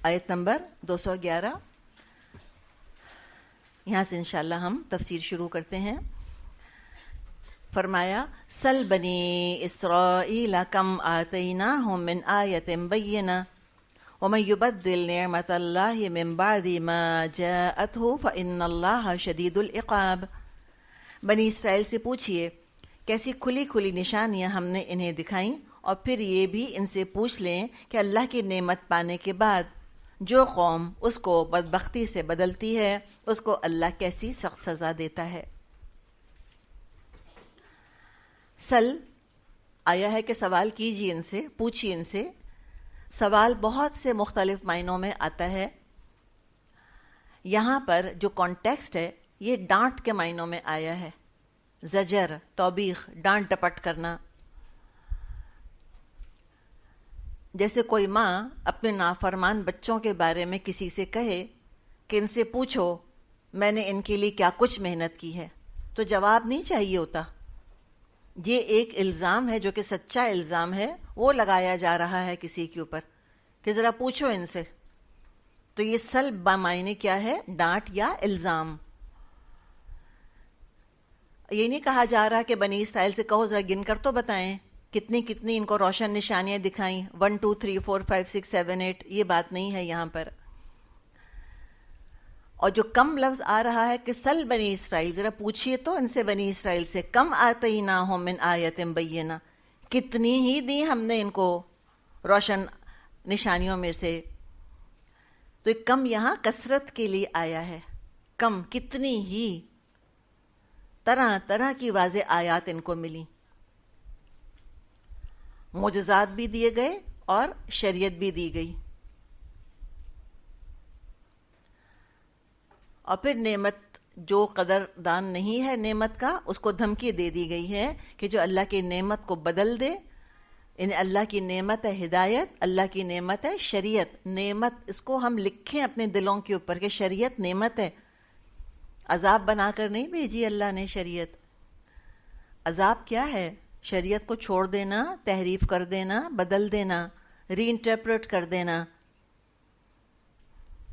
آیت نمبر 211، یہاں سے انشاءاللہ ہم تفسیر شروع کرتے ہیں۔ فرمایا سل بنی اسرائیل کم آتیناہم من آیت بینہ ومن یبدل نعمت اللہ من بعد ما جاءتہ فإن اللہ شدید العقاب۔ بنی اسرائیل سے پوچھئے کیسی کھلی کھلی نشانیاں ہم نے انہیں دکھائیں، اور پھر یہ بھی ان سے پوچھ لیں کہ اللہ کی نعمت پانے کے بعد جو قوم اس کو بدبختی سے بدلتی ہے اس کو اللہ کیسی سخت سزا دیتا ہے۔ سل آیا ہے کہ سوال کیجیے ان سے، پوچھیے ان سے۔ سوال بہت سے مختلف معنوں میں آتا ہے۔ یہاں پر جو کانٹیکسٹ ہے یہ ڈانٹ کے معنوں میں آیا ہے، زجر، توبیخ، ڈانٹ ڈپٹ کرنا۔ جیسے کوئی ماں اپنے نافرمان بچوں کے بارے میں کسی سے کہے کہ ان سے پوچھو میں نے ان کے لیے کیا کچھ محنت کی ہے، تو جواب نہیں چاہیے ہوتا۔ یہ ایک الزام ہے جو کہ سچا الزام ہے، وہ لگایا جا رہا ہے کسی کے اوپر کہ ذرا پوچھو ان سے۔ تو یہ سلب بمعنی کیا ہے؟ ڈانٹ یا الزام۔ یہ نہیں کہا جا رہا کہ بنی اسرائیل سے کہو ذرا گن کر تو بتائیں کتنی کتنی ان کو روشن نشانیاں دکھائیں، 1 2 3 4 5 6 7 8، یہ بات نہیں ہے یہاں پر۔ اور جو کم لفظ آ رہا ہے کہ سل بنی اسرائیل، ذرا پوچھئے تو ان سے بنی اسرائیل سے، کم آتیناہم من آیت بینہ، کتنی ہی دی ہم نے ان کو روشن نشانیوں میں سے۔ تو ایک کم یہاں کثرت کے لیے آیا ہے، کم، کتنی ہی، طرح طرح کی واضح آیات ان کو ملی، معجزات بھی دیے گئے اور شریعت بھی دی گئی۔ اور پھر نعمت جو قدردان نہیں ہے نعمت کا، اس کو دھمکی دے دی گئی ہے کہ جو اللہ کی نعمت کو بدل دے، انہیں اللہ کی نعمت ہے ہدایت، اللہ کی نعمت ہے شریعت۔ نعمت اس کو ہم لکھیں اپنے دلوں کے اوپر کہ شریعت نعمت ہے، عذاب بنا کر نہیں بھیجی اللہ نے شریعت۔ عذاب کیا ہے؟ شریعت کو چھوڑ دینا، تحریف کر دینا، بدل دینا، ری انٹرپریٹ کر دینا،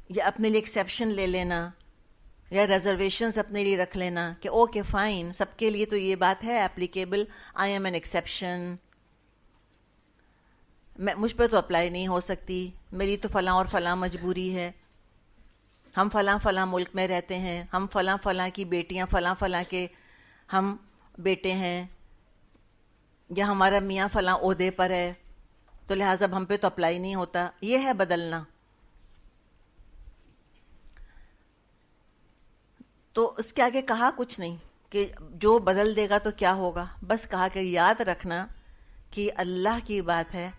یا اپنے لیے ایکسیپشن لے لینا، یا ریزرویشنز اپنے لیے رکھ لینا کہ اوکے فائن، سب کے لیے تو یہ بات ہے applicable, I am an exception, مجھ پہ تو اپلائی نہیں ہو سکتی، میری تو فلاں اور فلاں مجبوری ہے، ہم فلاں فلاں ملک میں رہتے ہیں، ہم فلاں فلاں کی بیٹیاں، فلاں فلاں کے ہم بیٹے ہیں، یا ہمارا میاں فلاں عہدے پر ہے تو لہٰذا ہم پہ تو اپلائی نہیں ہوتا۔ یہ ہے بدلنا۔ تو اس کے آگے کہا کچھ نہیں کہ جو بدل دے گا تو کیا ہوگا، بس کہا کہ یاد رکھنا کہ اللہ کی بات ہے،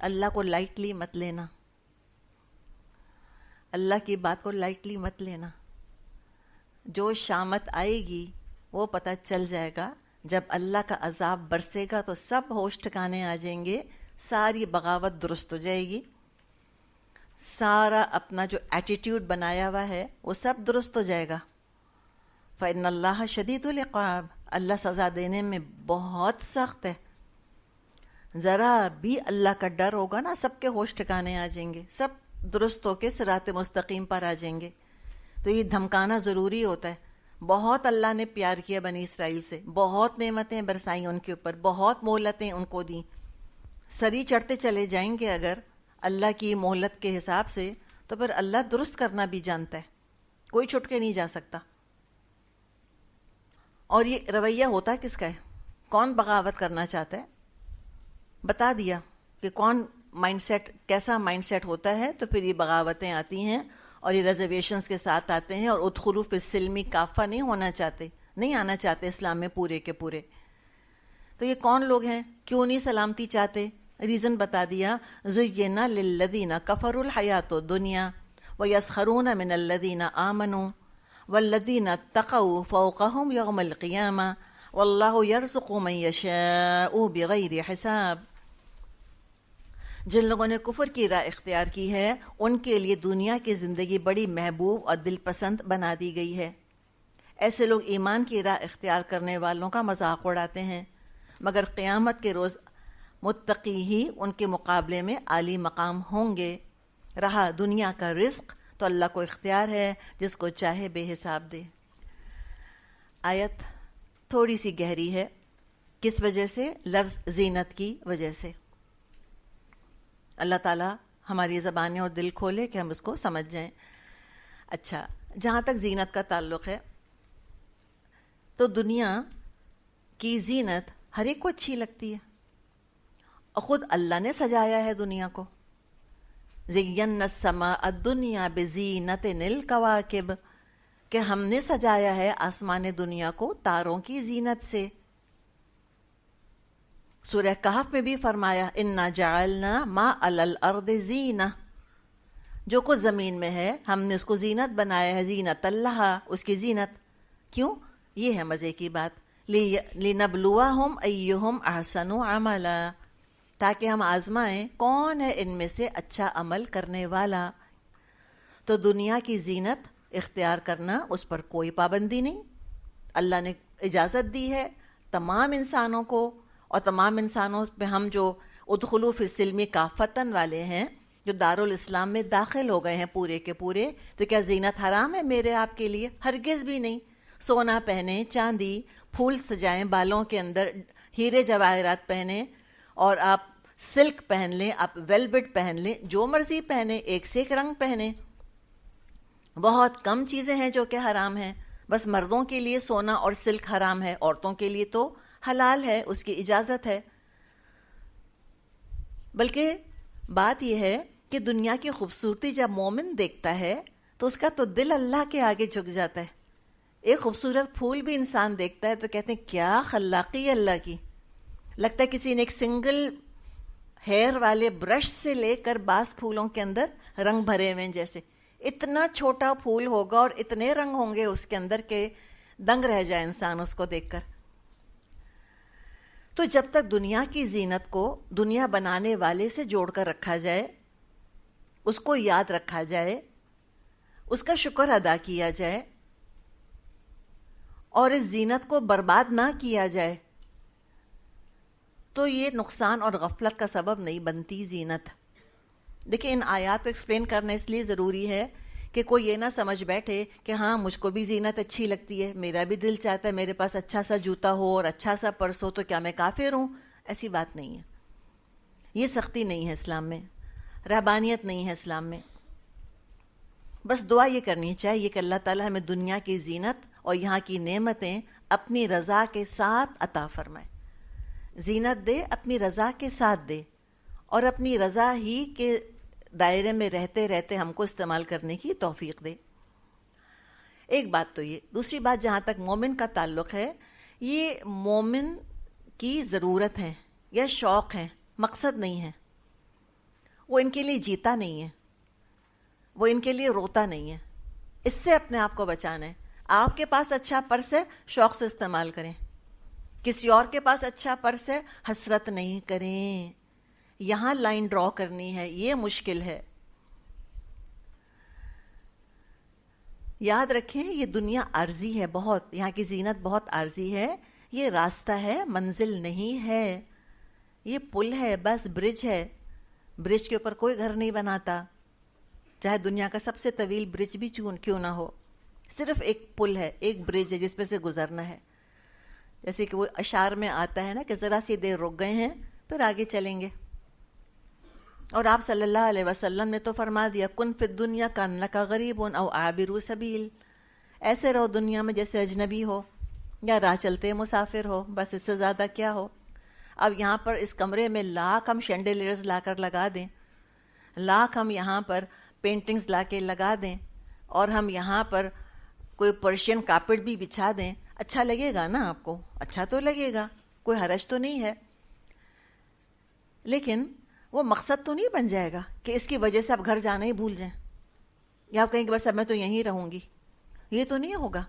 اللہ کو لائٹلی مت لینا، اللہ کی بات کو لائٹلی مت لینا۔ جو شامت آئے گی وہ پتہ چل جائے گا، جب اللہ کا عذاب برسے گا تو سب ہوش ٹھکانے آ جائیں گے، ساری بغاوت درست ہو جائے گی، سارا اپنا جو ایٹیٹیوڈ بنایا ہوا ہے وہ سب درست ہو جائے گا۔ فإن اللہ شدید العقاب، اللہ سزا دینے میں بہت سخت ہے۔ ذرا بھی اللہ کا ڈر ہوگا نا، سب کے ہوش ٹھکانے آ جائیں گے، سب درست ہو کے صراط مستقیم پر آ جائیں گے۔ تو یہ دھمکانا ضروری ہوتا ہے۔ بہت اللہ نے پیار کیا بنی اسرائیل سے، بہت نعمتیں برسائیں ان کے اوپر، بہت مہلتیں ان کو دیں۔ سری چڑھتے چلے جائیں گے اگر اللہ کی مہلت کے حساب سے، تو پھر اللہ درست کرنا بھی جانتا ہے، کوئی چھٹ کے نہیں جا سکتا۔ اور یہ رویہ ہوتا کس کا ہے؟ کون بغاوت کرنا چاہتا ہے؟ بتا دیا کہ کون مائنڈ سیٹ، کیسا مائنڈ سیٹ ہوتا ہے، تو پھر یہ بغاوتیں آتی ہیں اور یہ ریزرویشنز کے ساتھ آتے ہیں، اور ادخلوا فی السلم کافہ نہیں ہونا چاہتے، نہیں آنا چاہتے اسلام میں پورے کے پورے۔ تو یہ کون لوگ ہیں؟ کیوں نہیں سلامتی چاہتے؟ ریزن بتا دیا، زُيِّنَ لِلَّذِينَ كَفَرُوا الْحَيَاةُ الدُّنْيَا وَيَسْخَرُونَ مِنَ الَّذِينَ آمَنُوا وَالَّذِينَ اتَّقَوْا فَوْقَهُمْ يَوْمَ الْقِيَامَةِ وَاللَّهُ يَرْزُقُ مَن يَشَاءُ بِغَيْرِ حِسَاب۔ جن لوگوں نے کفر کی راہ اختیار کی ہے ان کے لیے دنیا کی زندگی بڑی محبوب اور دل پسند بنا دی گئی ہے۔ ایسے لوگ ایمان کی راہ اختیار کرنے والوں کا مذاق اڑاتے ہیں، مگر قیامت کے روز متقی ہی ان کے مقابلے میں عالی مقام ہوں گے۔ رہا دنیا کا رزق تو اللہ کو اختیار ہے جس کو چاہے بے حساب دے۔ آیت تھوڑی سی گہری ہے، کس وجہ سے؟ لفظ زینت کی وجہ سے۔ اللہ تعالیٰ ہماری زبانیں اور دل کھولے کہ ہم اس کو سمجھ جائیں۔ اچھا، جہاں تک زینت کا تعلق ہے تو دنیا کی زینت ہر ایک کو اچھی لگتی ہے، اور خود اللہ نے سجایا ہے دنیا کو۔ زینا السماء الدنیا بزینت الکواکب، کہ ہم نے سجایا ہے آسمان دنیا کو تاروں کی زینت سے۔ سورہ کہف میں بھی فرمایا انا جعلنا ما علی الارض زینہ، جو کچھ زمین میں ہے ہم نے اس کو زینت بنایا ہے، زینت اللہ، اس کی زینت۔ کیوں؟ یہ ہے مزے کی بات، لنبلوہم ایہم احسن عملا، تاکہ ہم آزمائیں کون ہے ان میں سے اچھا عمل کرنے والا۔ تو دنیا کی زینت اختیار کرنا، اس پر کوئی پابندی نہیں، اللہ نے اجازت دی ہے تمام انسانوں کو، اور تمام انسانوں پہ ہم جو ادخلوا فی السلم کافۃ والے ہیں، جو دارالاسلام میں داخل ہو گئے ہیں پورے کے پورے، تو کیا زینت حرام ہے میرے آپ کے لیے؟ ہرگز بھی نہیں۔ سونا پہنیں، چاندی، پھول سجائیں بالوں کے اندر، ہیرے جواہرات پہنیں، اور آپ سلک پہن لیں، آپ ویلویٹ پہن لیں، جو مرضی پہنیں، ایک سے ایک رنگ پہنیں۔ بہت کم چیزیں ہیں جو کہ حرام ہیں، بس مردوں کے لیے سونا اور سلک حرام ہے، عورتوں کے لیے تو حلال ہے، اس کی اجازت ہے۔ بلکہ بات یہ ہے کہ دنیا کی خوبصورتی جب مومن دیکھتا ہے تو اس کا تو دل اللہ کے آگے جھک جاتا ہے۔ ایک خوبصورت پھول بھی انسان دیکھتا ہے تو کہتے ہیں کیا خلاقی ہے اللہ کی، لگتا ہے کسی نے ایک سنگل ہیئر والے برش سے لے کر بعض پھولوں کے اندر رنگ بھرے ہوئے ہیں، جیسے اتنا چھوٹا پھول ہوگا اور اتنے رنگ ہوں گے اس کے اندر کہ دنگ رہ جائے انسان اس کو دیکھ کر۔ تو جب تک دنیا کی زینت کو دنیا بنانے والے سے جوڑ کر رکھا جائے، اس کو یاد رکھا جائے، اس کا شکر ادا کیا جائے، اور اس زینت کو برباد نہ کیا جائے، تو یہ نقصان اور غفلت کا سبب نہیں بنتی زینت۔ دیکھیں، ان آیات کو ایکسپلین کرنا اس لیے ضروری ہے کہ کوئی یہ نہ سمجھ بیٹھے کہ ہاں مجھ کو بھی زینت اچھی لگتی ہے، میرا بھی دل چاہتا ہے میرے پاس اچھا سا جوتا ہو اور اچھا سا پرس ہو، تو کیا میں کافر ہوں؟ ایسی بات نہیں ہے، یہ سختی نہیں ہے اسلام میں، رہبانیت نہیں ہے اسلام میں۔ بس دعا یہ کرنی چاہیے کہ اللہ تعالیٰ ہمیں دنیا کی زینت اور یہاں کی نعمتیں اپنی رضا کے ساتھ عطا فرمائے۔ زینت دے، اپنی رضا کے ساتھ دے، اور اپنی رضا ہی کے دائرے میں رہتے رہتے ہم کو استعمال کرنے کی توفیق دے۔ ایک بات تو یہ۔ دوسری بات جہاں تک مومن کا تعلق ہے، یہ مومن کی ضرورت ہے یا شوق ہے، مقصد نہیں ہے۔ وہ ان کے لیے جیتا نہیں ہے، وہ ان کے لیے روتا نہیں ہے۔ اس سے اپنے آپ کو بچانا ہے۔ آپ کے پاس اچھا پرس ہے، شوق سے استعمال کریں۔ کسی اور کے پاس اچھا پرس ہے، حسرت نہیں کریں۔ یہاں لائن ڈرا کرنی ہے، یہ مشکل ہے۔ یاد رکھیں یہ دنیا عارضی ہے، بہت، یہاں کی زینت بہت عارضی ہے۔ یہ راستہ ہے، منزل نہیں ہے۔ یہ پل ہے، بس برج ہے۔ برج کے اوپر کوئی گھر نہیں بناتا، چاہے دنیا کا سب سے طویل برج بھی کیوں نہ ہو، صرف ایک پل ہے، ایک برج ہے جس پہ سے گزرنا ہے۔ جیسے کہ وہ اشعار میں آتا ہے نا کہ ذرا سی دیر رک گئے ہیں پھر آگے چلیں گے۔ اور آپ صلی اللہ علیہ وسلم نے تو فرما دیا کن فی الدنیا کانک غریب او عابر سبیل، ایسے رہو دنیا میں جیسے اجنبی ہو یا راہ چلتے مسافر ہو، بس اس سے زیادہ کیا ہو۔ اب یہاں پر اس کمرے میں لاکھ ہم شینڈیلیئرز لا کر لگا دیں، لاکھ ہم یہاں پر پینٹنگز لا کے لگا دیں، اور ہم یہاں پر کوئی پرشین کارپٹ بھی بچھا دیں، اچھا لگے گا نا آپ کو؟ اچھا تو لگے گا، کوئی حرج تو نہیں ہے، لیکن وہ مقصد تو نہیں بن جائے گا کہ اس کی وجہ سے آپ گھر جانا ہی بھول جائیں، یا آپ کہیں کہ بس اب میں تو یہیں رہوں گی۔ یہ تو نہیں ہوگا۔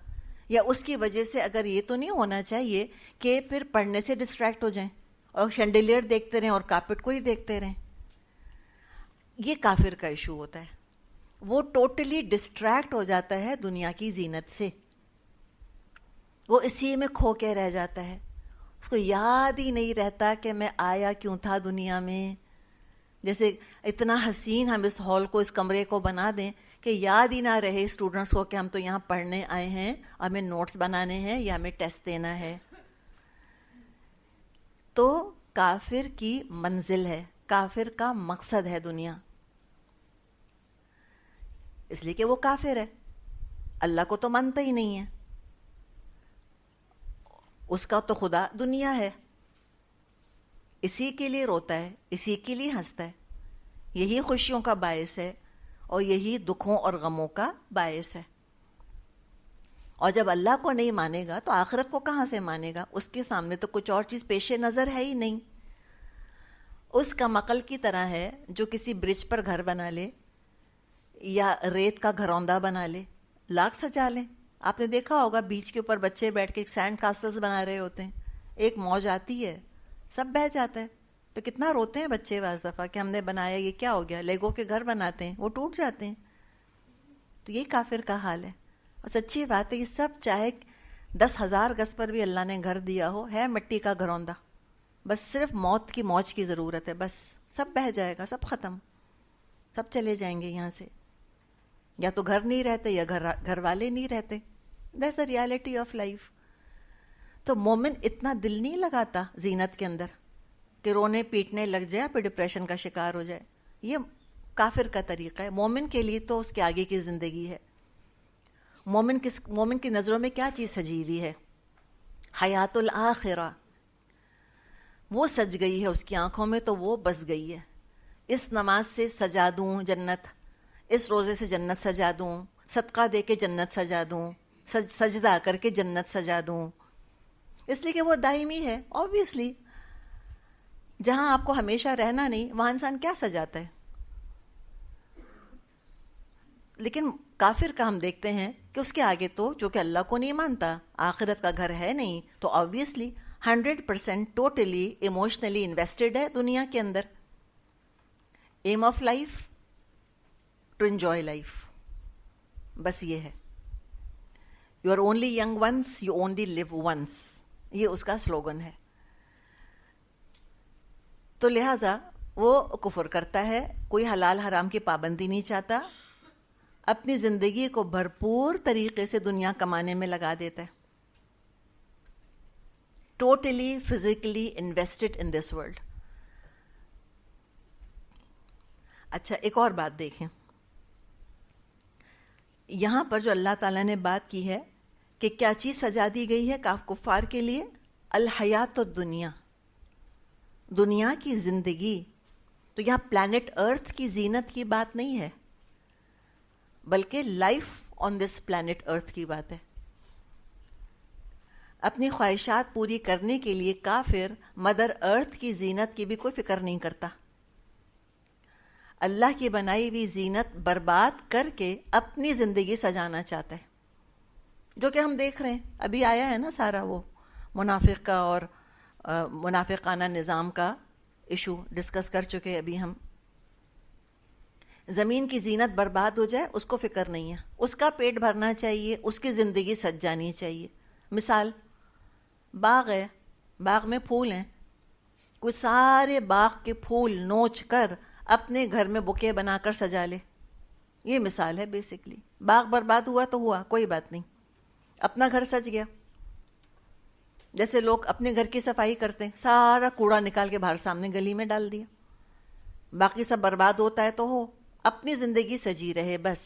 یا اس کی وجہ سے اگر یہ تو نہیں ہونا چاہیے کہ پھر پڑھنے سے ڈسٹریکٹ ہو جائیں اور شینڈیلیئر دیکھتے رہیں اور کارپٹ کو ہی دیکھتے رہیں۔ یہ کافر کا ایشو ہوتا ہے، وہ ٹوٹلی ڈسٹریکٹ ہو جاتا ہے دنیا کی زینت سے، وہ اسی میں کھو کے رہ جاتا ہے، اس کو یاد ہی نہیں رہتا کہ میں آیا کیوں تھا دنیا میں، جیسے اتنا حسین ہم اس ہال کو، اس کمرے کو بنا دیں کہ یاد ہی نہ رہے اسٹوڈنٹس کو کہ ہم تو یہاں پڑھنے آئے ہیں، ہمیں نوٹس بنانے ہیں یا ہمیں ٹیسٹ دینا ہے. تو کافر کی منزل ہے، کافر کا مقصد ہے دنیا، اس لیے کہ وہ کافر ہے، اللہ کو تو مانتا ہی نہیں ہے، اس کا تو خدا دنیا ہے، اسی کے لیے روتا ہے، اسی کے لیے ہنستا ہے، یہی خوشیوں کا باعث ہے اور یہی دکھوں اور غموں کا باعث ہے. اور جب اللہ کو نہیں مانے گا تو آخرت کو کہاں سے مانے گا؟ اس کے سامنے تو کچھ اور چیز پیش نظر ہے ہی نہیں. اس کا مقل کی طرح ہے جو کسی برج پر گھر بنا لے یا ریت کا گھروندہ بنا لے، لاکھ سجا لیں. آپ نے دیکھا ہوگا بیچ کے اوپر بچے بیٹھ کے سینڈ کاسٹلز بنا رہے ہوتے ہیں، ایک موج آتی ہے سب بہہ جاتا ہے، تو کتنا روتے ہیں بچے بعض دفعہ کہ ہم نے بنایا، یہ کیا ہو گیا. لیگو کے گھر بناتے ہیں وہ ٹوٹ جاتے ہیں. تو یہ کافر کا حال ہے. اور سچی بات ہے یہ سب چاہے 10,000 گز پر بھی اللہ نے گھر دیا ہو، ہے مٹی کا گھروندہ، بس صرف موت کی موج کی ضرورت ہے، بس سب بہہ جائے گا، سب ختم، سب چلے جائیں گے یہاں سے. یا تو گھر نہیں رہتے یا گھر والے نہیں رہتے. That's the reality of life. تو مومن اتنا دل نہیں لگاتا زینت کے اندر کہ رونے پیٹنے لگ جائے پھر ڈپریشن کا شکار ہو جائے. یہ کافر کا طریقہ ہے. مومن کے لیے تو اس کے آگے کی زندگی ہے. مومن کی نظروں میں کیا چیز سجی ہوئی ہے؟ حیات الآخرہ. وہ سج گئی ہے اس کی آنکھوں میں تو وہ بس گئی ہے. اس نماز سے سجا دوں جنت، اس روزے سے جنت سجا دوں، صدقہ دے کے جنت سجا دوں، سجدہ کر کے جنت سجا دوں. اس لیے کہ وہ دائمی ہے. اوبویسلی جہاں آپ کو ہمیشہ رہنا نہیں وہاں انسان کیا سجاتا ہے. لیکن کافر کا ہم دیکھتے ہیں کہ اس کے آگے تو جو کہ اللہ کو نہیں مانتا، آخرت کا گھر ہے نہیں، تو آبویسلی 100% ٹوٹلی ایموشنلی انویسٹڈ ہے دنیا کے اندر. Aim of life to enjoy life, بس یہ ہے. You are only young once, you only live once, یہ اس کا سلوگن ہے. تو لہٰذا وہ کفر کرتا ہے، کوئی حلال حرام کی پابندی نہیں چاہتا، اپنی زندگی کو بھرپور طریقے سے دنیا کمانے میں لگا دیتا ہے. Totally physically invested in this world. اچھا ایک اور بات دیکھیں، یہاں پر جو اللہ تعالیٰ نے بات کی ہے کہ کیا چیز سجا دی گئی ہے کفار کے لیے؟ الحیات الدنیا، دنیا کی زندگی. تو یہاں پلانٹ ارتھ کی زینت کی بات نہیں ہے، بلکہ لائف آن دس پلانٹ ارتھ کی بات ہے. اپنی خواہشات پوری کرنے کے لیے کافر مدر ارتھ کی زینت کی بھی کوئی فکر نہیں کرتا. اللہ کی بنائی ہوئی زینت برباد کر کے اپنی زندگی سجانا چاہتا ہے، جو کہ ہم دیکھ رہے ہیں. ابھی آیا ہے نا سارا وہ منافق کا اور منافقانہ نظام کا ایشو ڈسکس کر چکے ابھی ہم. زمین کی زینت برباد ہو جائے اس کو فکر نہیں ہے، اس کا پیٹ بھرنا چاہیے، اس کی زندگی سج جانی چاہیے. مثال باغ ہے، باغ میں پھول ہیں، کوئی سارے باغ کے پھول نوچ کر اپنے گھر میں بکے بنا کر سجا لے. یہ مثال ہے بیسکلی. باغ برباد ہوا تو ہوا، کوئی بات نہیں، اپنا گھر سج گیا. جیسے لوگ اپنے گھر کی صفائی کرتے ہیں، سارا کوڑا نکال کے باہر سامنے گلی میں ڈال دیا، باقی سب برباد ہوتا ہے تو ہو، اپنی زندگی سجی رہے بس.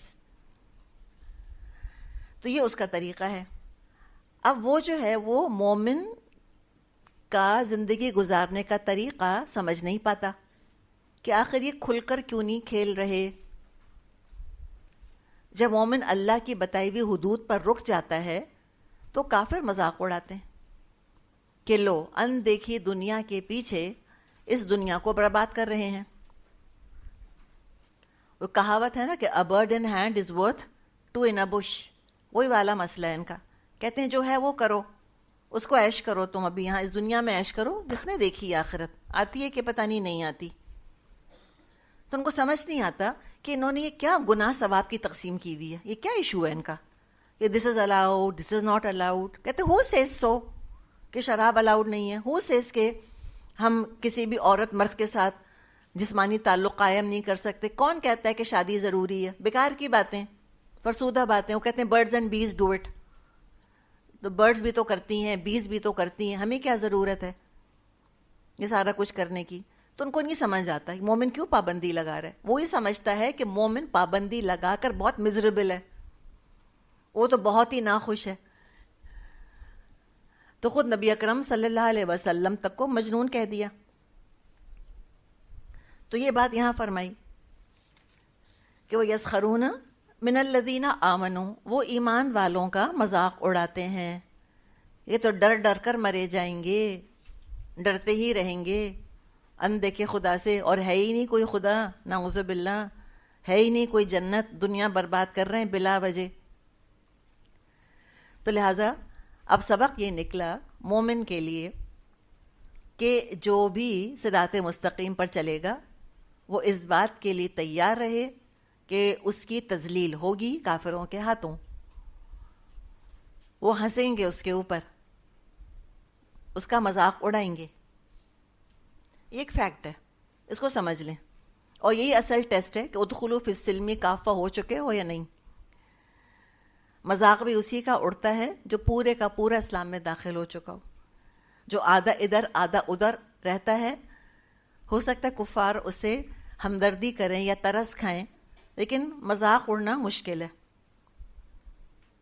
تو یہ اس کا طریقہ ہے. اب وہ جو ہے وہ مومن کا زندگی گزارنے کا طریقہ سمجھ نہیں پاتا کہ آخر یہ کھل کر کیوں نہیں کھیل رہے. جب مومن اللہ کی بتائی ہوئی حدود پر رک جاتا ہے تو کافر مذاق اڑاتے ہیں کہ لو اندیکھی دنیا کے پیچھے اس دنیا کو برباد کر رہے ہیں. وہ کہاوت ہے نا کہ a bird in hand is worth two in a bush. وہی والا مسئلہ ہے ان کا. کہتے ہیں جو ہے وہ کرو، اس کو عیش کرو، تم ابھی یہاں اس دنیا میں عیش کرو. جس نے دیکھی آخرت آتی ہے کہ پتہ نہیں آتی. تو ان کو سمجھ نہیں آتا کہ انہوں نے یہ کیا گناہ ثواب کی تقسیم کی ہوئی ہے، یہ کیا ایشو ہے ان کا کہ this is allowed, this is not allowed. کہتے ہو سیز سو کہ شراب الاؤڈ نہیں ہے، ہو سیز کہ ہم کسی بھی عورت مرد کے ساتھ جسمانی تعلق قائم نہیں کر سکتے. کون کہتا ہے کہ شادی ضروری ہے؟ بیکار کی باتیں، فرسودہ باتیں. وہ کہتے ہیں birds and bees do it. تو برڈز بھی تو کرتی ہیں، بیز بھی تو کرتی ہیں، ہمیں کیا ضرورت ہے یہ سارا کچھ کرنے کی؟ تو ان کو نہیں سمجھ آتا مومن کیوں پابندی لگا رہا ہے. وہی سمجھتا ہے کہ مومن پابندی لگا کر بہت مزریبل ہے، وہ تو بہت ہی ناخوش ہے. تو خود نبی اکرم صلی اللہ علیہ وسلم تک کو مجنون کہہ دیا. تو یہ بات یہاں فرمائی کہ وہ یسخرون من الذین آمنوا، وہ ایمان والوں کا مذاق اڑاتے ہیں. یہ تو ڈر ڈر کر مرے جائیں گے، ڈرتے ہی رہیں گے اندیکھے خدا سے، اور ہے ہی نہیں کوئی خدا، نعوذ باللہ، ہے ہی نہیں کوئی جنت، دنیا برباد کر رہے ہیں بلا وجہ. تو لہٰذا اب سبق یہ نکلا مومن کے لیے کہ جو بھی صراط مستقیم پر چلے گا وہ اس بات کے لیے تیار رہے کہ اس کی تذلیل ہوگی کافروں کے ہاتھوں. وہ ہنسیں گے اس کے اوپر، اس کا مذاق اڑائیں گے. یہ ایک فیکٹ ہے، اس کو سمجھ لیں. اور یہی اصل ٹیسٹ ہے کہ ادخلوا فی السلم کافہ ہو چکے ہو یا نہیں. مذاق بھی اسی کا اڑتا ہے جو پورے کا پورا اسلام میں داخل ہو چکا ہو. جو آدھا ادھر آدھا ادھر رہتا ہے، ہو سکتا ہے کفار اسے ہمدردی کریں یا ترس کھائیں، لیکن مذاق اڑنا مشکل ہے.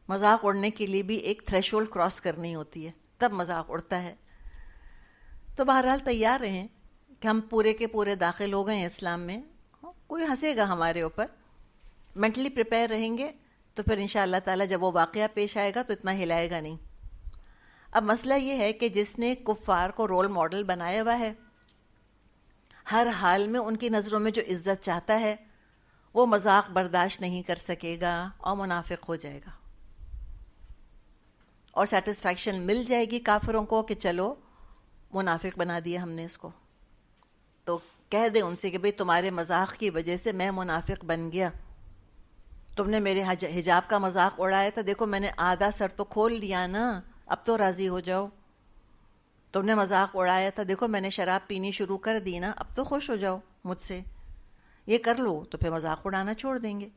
مذاق اڑنے کے لیے بھی ایک تھریشولڈ کراس کرنی ہوتی ہے، تب مذاق اڑتا ہے. تو بہرحال تیار رہیں کہ ہم پورے کے پورے داخل ہو گئے ہیں اسلام میں. کوئی ہنسے گا ہمارے اوپر، مینٹلی پریپیئر رہیں گے تو پھر انشاءاللہ تعالیٰ جب وہ واقعہ پیش آئے گا تو اتنا ہلائے گا نہیں. اب مسئلہ یہ ہے کہ جس نے کفار کو رول ماڈل بنایا ہوا ہے، ہر حال میں ان کی نظروں میں جو عزت چاہتا ہے، وہ مذاق برداشت نہیں کر سکے گا اور منافق ہو جائے گا. اور سیٹسفیکشن مل جائے گی کافروں کو کہ چلو منافق بنا دیا ہم نے اس کو. تو کہہ دیں ان سے کہ بھئی تمہارے مذاق کی وجہ سے میں منافق بن گیا. تم نے میرے حجاب کا مذاق اڑایا تھا، دیکھو میں نے آدھا سر تو کھول لیا نا، اب تو راضی ہو جاؤ. تم نے مذاق اڑایا تھا، دیکھو میں نے شراب پینی شروع کر دی نا، اب تو خوش ہو جاؤ مجھ سے. یہ کر لو تو پھر مذاق اڑانا چھوڑ دیں گے.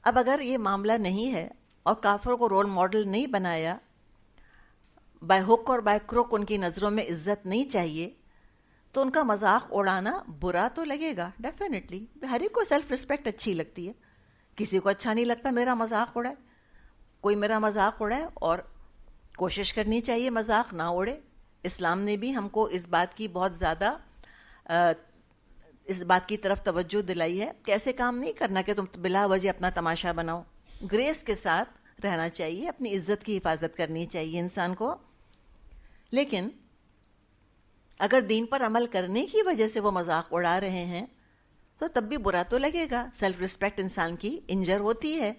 اب اگر یہ معاملہ نہیں ہے اور کافروں کو رول ماڈل نہیں بنایا، بائی ہک اور بائی کروک ان کی نظروں میں عزت نہیں چاہیے، تو ان کا مذاق اڑانا برا تو لگے گا ڈیفینیٹلی. ہر ایک کو سیلف رسپیکٹ اچھی لگتی ہے، کسی کو اچھا نہیں لگتا میرا مذاق اڑائے. کوئی میرا مذاق اڑائے، اور کوشش کرنی چاہیے مذاق نہ اڑے. اسلام نے بھی ہم کو اس بات کی بہت زیادہ اس بات کی طرف توجہ دلائی ہے کہ ایسے کام نہیں کرنا کہ تم بلا وجہ اپنا تماشا بناؤ. گریس کے ساتھ رہنا چاہیے، اپنی عزت کی حفاظت کرنی چاہیے انسان کو. لیکن اگر دین پر عمل کرنے کی وجہ سے وہ مذاق اڑا رہے ہیں تو تب بھی برا تو لگے گا. سیلف رسپیکٹ انسان کی انجر ہوتی ہے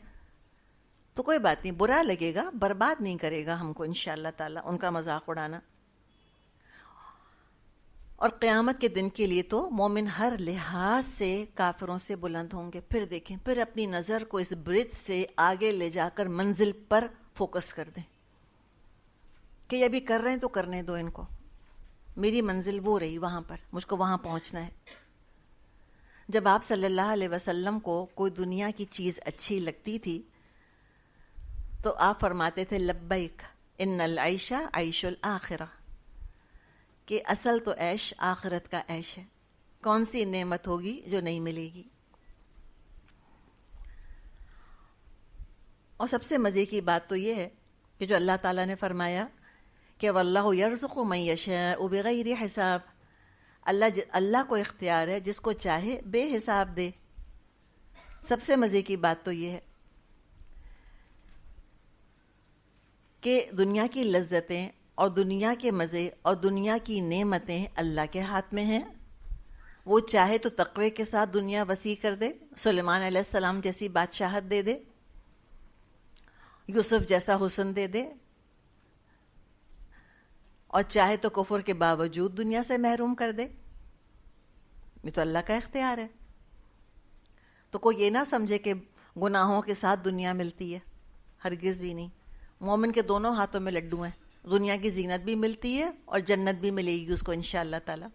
تو کوئی بات نہیں، برا لگے گا، برباد نہیں کرے گا ہم کو انشاءاللہ تعالی ان کا مذاق اڑانا. اور قیامت کے دن کے لیے تو مومن ہر لحاظ سے کافروں سے بلند ہوں گے. پھر دیکھیں، پھر اپنی نظر کو اس برج سے آگے لے جا کر منزل پر فوکس کر دیں کہ یہ بھی کر رہے ہیں تو کرنے دو ان کو. میری منزل وہ رہی وہاں پر، مجھ کو وہاں پہنچنا ہے. جب آپ صلی اللہ علیہ وسلم کو کوئی دنیا کی چیز اچھی لگتی تھی تو آپ فرماتے تھے لبیک ان العیش عیش الآخرہ، کہ اصل تو عیش آخرت کا عیش ہے. کون سی نعمت ہوگی جو نہیں ملے گی؟ اور سب سے مزے کی بات تو یہ ہے کہ جو اللہ تعالیٰ نے فرمایا کہ واللہ یرزق من یشاء بغیر حساب، اللہ کو اختیار ہے جس کو چاہے بے حساب دے. سب سے مزے کی بات تو یہ ہے کہ دنیا کی لذتیں اور دنیا کے مزے اور دنیا کی نعمتیں اللہ کے ہاتھ میں ہیں. وہ چاہے تو تقوی کے ساتھ دنیا وسیع کر دے، سلیمان علیہ السلام جیسی بادشاہت دے دے، یوسف جیسا حسن دے دے، اور چاہے تو کفر کے باوجود دنیا سے محروم کر دے. یہ تو اللہ کا اختیار ہے. تو کوئی یہ نہ سمجھے کہ گناہوں کے ساتھ دنیا ملتی ہے، ہرگز بھی نہیں. مومن کے دونوں ہاتھوں میں لڈو ہیں، دنیا کی زینت بھی ملتی ہے اور جنت بھی ملے گی اس کو انشاءاللہ تعالی.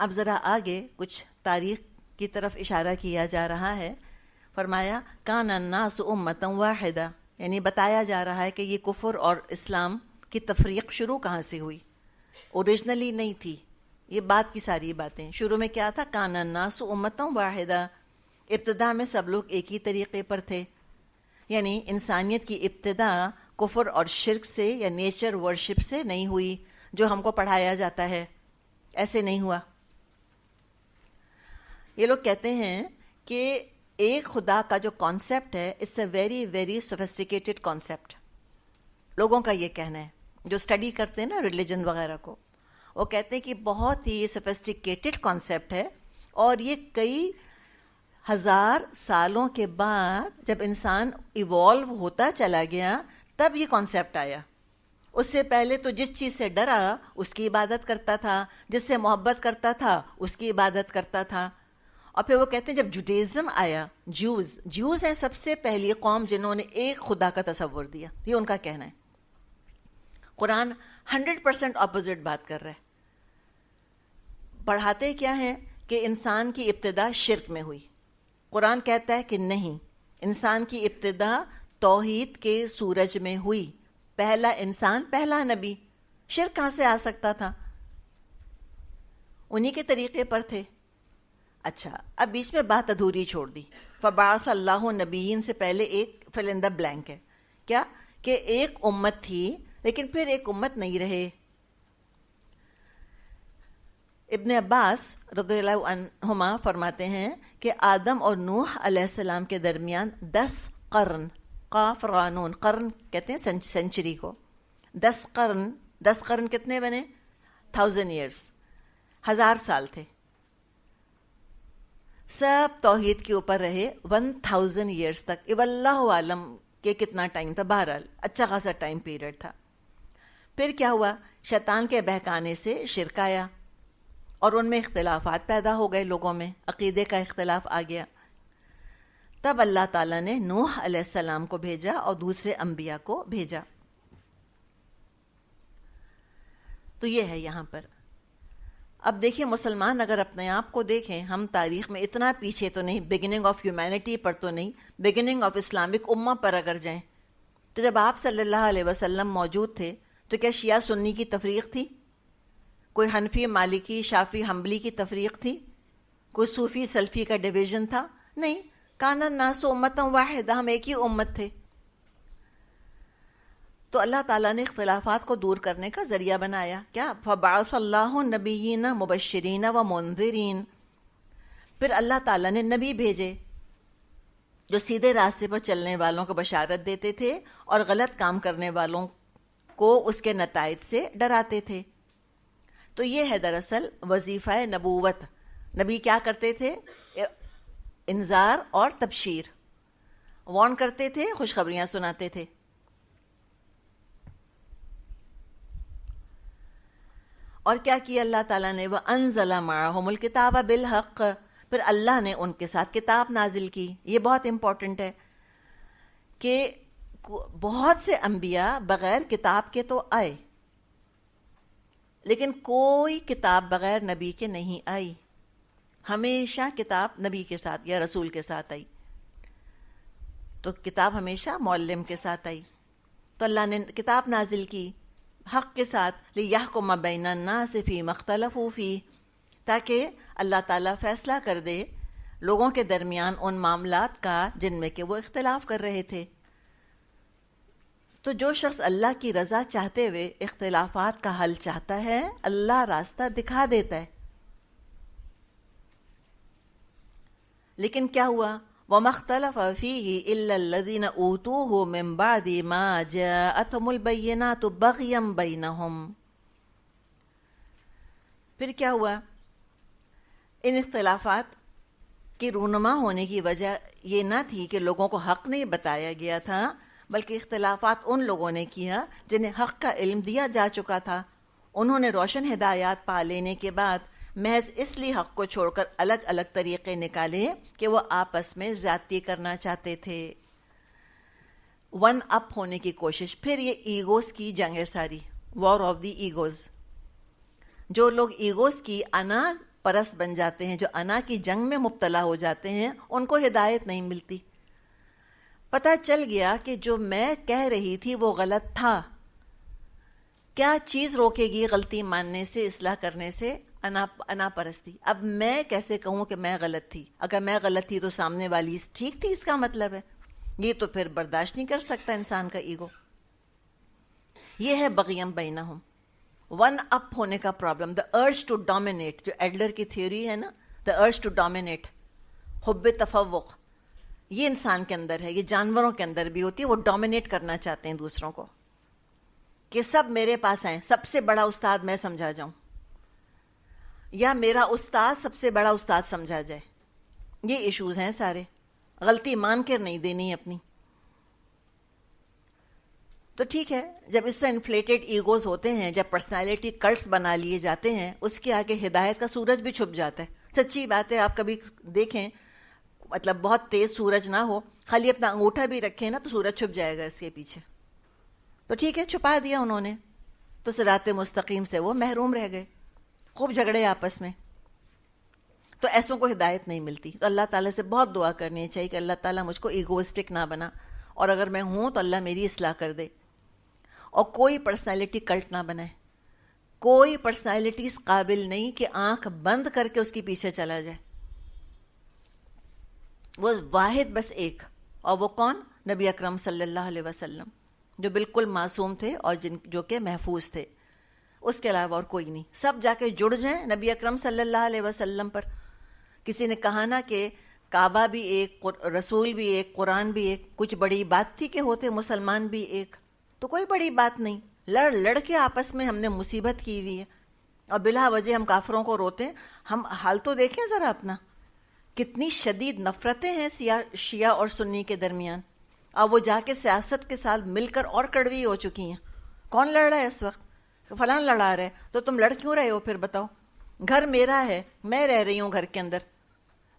اب ذرا آگے کچھ تاریخ کی طرف اشارہ کیا جا رہا ہے. فرمایا کان الناس امۃ واحدہ، یعنی بتایا جا رہا ہے کہ یہ کفر اور اسلام کی تفریق شروع کہاں سے ہوئی. اوریجنلی نہیں تھی یہ بات کی ساری باتیں. شروع میں کیا تھا؟ کان الناس امۃ واحدہ، ابتدا میں سب لوگ ایک ہی طریقے پر تھے. یعنی انسانیت کی ابتدا کفر اور شرک سے یا نیچر ورشپ سے نہیں ہوئی جو ہم کو پڑھایا جاتا ہے. ایسے نہیں ہوا. یہ لوگ کہتے ہیں کہ ایک خدا کا جو کانسیپٹ ہے it's a very very sophisticated concept. لوگوں کا یہ کہنا ہے جو اسٹڈی کرتے ہیں نا ریلیجن وغیرہ کو، وہ کہتے ہیں کہ بہت ہی سوفسٹیکیٹڈ کانسیپٹ ہے، اور یہ کئی ہزار سالوں کے بعد جب انسان ایوالو ہوتا چلا گیا تب یہ کانسیپٹ آیا. اس سے پہلے تو جس چیز سے ڈرا اس کی عبادت کرتا تھا، جس سے محبت کرتا تھا اس کی عبادت کرتا تھا. اور پھر وہ کہتے ہیں جب جوڈیزم آیا، جیوز ہیں سب سے پہلی قوم جنہوں نے ایک خدا کا تصور دیا. یہ ان کا کہنا ہے. قرآن 100% اپوزٹ بات کر رہا ہے. پڑھاتے کیا ہے کہ انسان کی ابتدا شرک میں ہوئی. قرآن کہتا ہے کہ نہیں، انسان کی ابتدا توحید کے سورج میں ہوئی. پہلا انسان، پہلا نبی. شرک کہاں سے آ سکتا تھا؟ انہی کے طریقے پر تھے. اچھا، اب بیچ میں بات ادھوری چھوڑ دی. فبعث اللہ نبیین سے پہلے ایک فل ان دا بلینک ہے. کیا کہ ایک امت تھی لیکن پھر ایک امت نہیں رہے. ابن عباس رضی اللہ عنہما فرماتے ہیں کہ آدم اور نوح علیہ السلام کے درمیان 10 قرن، قاف را نون، قرن کہتے ہیں سینچری کو. 10 قرن کتنے بنے؟ 1000 ایئرس، 1000 سال تھے. سب توحید کے اوپر رہے 1000 ایئرس تک. واللہ عالم کہ کتنا ٹائم تھا، بہرحال اچھا خاصا ٹائم پیریڈ تھا. پھر کیا ہوا؟ شیطان کے بہکانے سے شرک آیا اور ان میں اختلافات پیدا ہو گئے، لوگوں میں عقیدے کا اختلاف آ گیا. تب اللہ تعالیٰ نے نوح علیہ السلام کو بھیجا اور دوسرے انبیاء کو بھیجا. تو یہ ہے یہاں پر. اب دیکھیں مسلمان اگر اپنے آپ کو دیکھیں، ہم تاریخ میں اتنا پیچھے تو نہیں، بگننگ آف ہیومینٹی پر تو نہیں، بگننگ آف اسلامک امہ پر اگر جائیں تو جب آپ صلی اللہ علیہ وسلم موجود تھے تو کیا شیعہ سنی کی تفریق تھی؟ کوئی حنفی مالکی شافی حنبلی کی تفریق تھی؟ کوئی صوفی سلفی کا ڈویژن تھا؟ نہیں. کان الناس امۃ واحدہ، ہم ایک ہی امت تھے. تو اللہ تعالیٰ نے اختلافات کو دور کرنے کا ذریعہ بنایا. کیا؟ فبعث اللہ نبیین مبشرین و منذرین. پھر اللہ تعالیٰ نے نبی بھیجے جو سیدھے راستے پر چلنے والوں کو بشارت دیتے تھے اور غلط کام کرنے والوں کو اس کے نتائج سے ڈراتے تھے. تو یہ ہے دراصل وظیفہ نبوت. نبی کیا کرتے تھے؟ انذار اور تبشیر، وارن کرتے تھے، خوشخبریاں سناتے تھے. اور کیا کیا اللہ تعالیٰ نے؟ وَأَنزَلَ مَعَهُمُ الْكِتَابَ بِالْحَقِّ. پھر اللہ نے ان کے ساتھ کتاب نازل کی. یہ بہت امپورٹنٹ ہے کہ بہت سے انبیاء بغیر کتاب کے تو آئے، لیکن کوئی کتاب بغیر نبی کے نہیں آئی. ہمیشہ کتاب نبی کے ساتھ یا رسول کے ساتھ آئی. تو کتاب ہمیشہ معلم کے ساتھ آئی. تو اللہ نے کتاب نازل کی حق کے ساتھ، لِيَحْكُمَ بَيْنَ النَّاسِ فِي مَا اخْتَلَفُوا فِيهِ، تاکہ اللہ تعالیٰ فیصلہ کر دے لوگوں کے درمیان ان معاملات کا جن میں کہ وہ اختلاف کر رہے تھے. تو جو شخص اللہ کی رضا چاہتے ہوئے اختلافات کا حل چاہتا ہے، اللہ راستہ دکھا دیتا ہے. لیکن کیا ہوا؟ وَمَا اخْتَلَفَ فِيهِ إِلَّا الَّذِينَ أُوتُوهُ مِن بَعْدِ مَا جَاءَتْهُمُ الْبَيِّنَاتُ بَغْيًا بَيْنَهُمْ. پھر کیا ہوا؟ ان اختلافات کی رونما ہونے کی وجہ یہ نہ تھی کہ لوگوں کو حق نہیں بتایا گیا تھا، بلکہ اختلافات ان لوگوں نے کیا جنہیں حق کا علم دیا جا چکا تھا. انہوں نے روشن ہدایات پا لینے کے بعد محض اس لیے حق کو چھوڑ کر الگ الگ طریقے نکالے کہ وہ آپس میں زیادتی کرنا چاہتے تھے، ون اپ ہونے کی کوشش. پھر یہ ایگوز کی جنگ ہے ساری، وار آف دی ایگوز. جو لوگ ایگوز کی انا پرست بن جاتے ہیں, جو انا کی جنگ میں مبتلا ہو جاتے ہیں, ان کو ہدایت نہیں ملتی. پتہ چل گیا کہ جو میں کہہ رہی تھی وہ غلط تھا. کیا چیز روکے گی غلطی ماننے سے, اصلاح کرنے سے؟ انا پرستی. اب میں کیسے کہوں کہ میں غلط تھی؟ اگر میں غلط تھی تو سامنے والی ٹھیک تھی, اس کا مطلب ہے. یہ تو پھر برداشت نہیں کر سکتا انسان کا ایگو. یہ ہے بغیم بینہم, ون اپ ہونے کا problem. The urge to dominate, جو ایڈلر کی تھیوری ہے نا, دا ارج ٹو ڈومینیٹ, حب تفوق, یہ انسان کے اندر ہے, یہ جانوروں کے اندر بھی ہوتی ہے. وہ ڈومینیٹ کرنا چاہتے ہیں دوسروں کو, کہ سب میرے پاس آئیں, سب سے بڑا استاد میں سمجھا جاؤں, یا میرا استاد سب سے بڑا استاد سمجھا جائے. یہ ایشوز ہیں سارے. غلطی مان کر نہیں دینی اپنی. تو ٹھیک ہے, جب اس سے انفلیٹڈ ایگوز ہوتے ہیں, جب پرسنالٹی کلٹس بنا لیے جاتے ہیں, اس کے آگے ہدایت کا سورج بھی چھپ جاتا ہے. سچی بات ہے, آپ کبھی دیکھیں, مطلب بہت تیز سورج نہ ہو, خالی اپنا انگوٹھا بھی رکھیں نا, تو سورج چھپ جائے گا اس کے پیچھے. تو ٹھیک ہے, چھپا دیا انہوں نے, تو صراط مستقیم سے وہ محروم رہ گئے. خوب جھگڑے آپس میں. تو ایسوں کو ہدایت نہیں ملتی. تو اللہ تعالیٰ سے بہت دعا کرنی چاہیے کہ اللہ تعالیٰ مجھ کو ایگوسٹک نہ بنا, اور اگر میں ہوں تو اللہ میری اصلاح کر دے. اور کوئی پرسنالٹی کلٹ نہ بنائے. کوئی پرسنالٹی اس قابل نہیں کہ آنکھ بند کر کے اس کے پیچھے چلا جائے. وہ واحد بس ایک, اور وہ کون؟ نبی اکرم صلی اللہ علیہ وسلم, جو بالکل معصوم تھے اور جو کہ محفوظ تھے. اس کے علاوہ اور کوئی نہیں. سب جا کے جڑ جائیں نبی اکرم صلی اللہ علیہ وسلم پر. کسی نے کہا نا کہ کعبہ بھی ایک, رسول بھی ایک, قرآن بھی ایک, کچھ بڑی بات تھی کہ ہوتے مسلمان بھی ایک؟ تو کوئی بڑی بات نہیں. لڑ کے آپس میں ہم نے مصیبت کی ہوئی ہے, اور بلا وجہ ہم کافروں کو روتے ہیں. ہم حال تو دیکھیں ذرا اپنا, کتنی شدید نفرتیں ہیں شیعہ اور سنی کے درمیان, اور وہ جا کے سیاست کے ساتھ مل کر اور کڑوی ہو چکی ہیں. کون لڑ رہا ہے اس وقت؟ فلاں لڑا رہے. تو تم لڑ کیوں رہے ہو پھر بتاؤ؟ گھر میرا ہے, میں رہ رہی ہوں گھر کے اندر,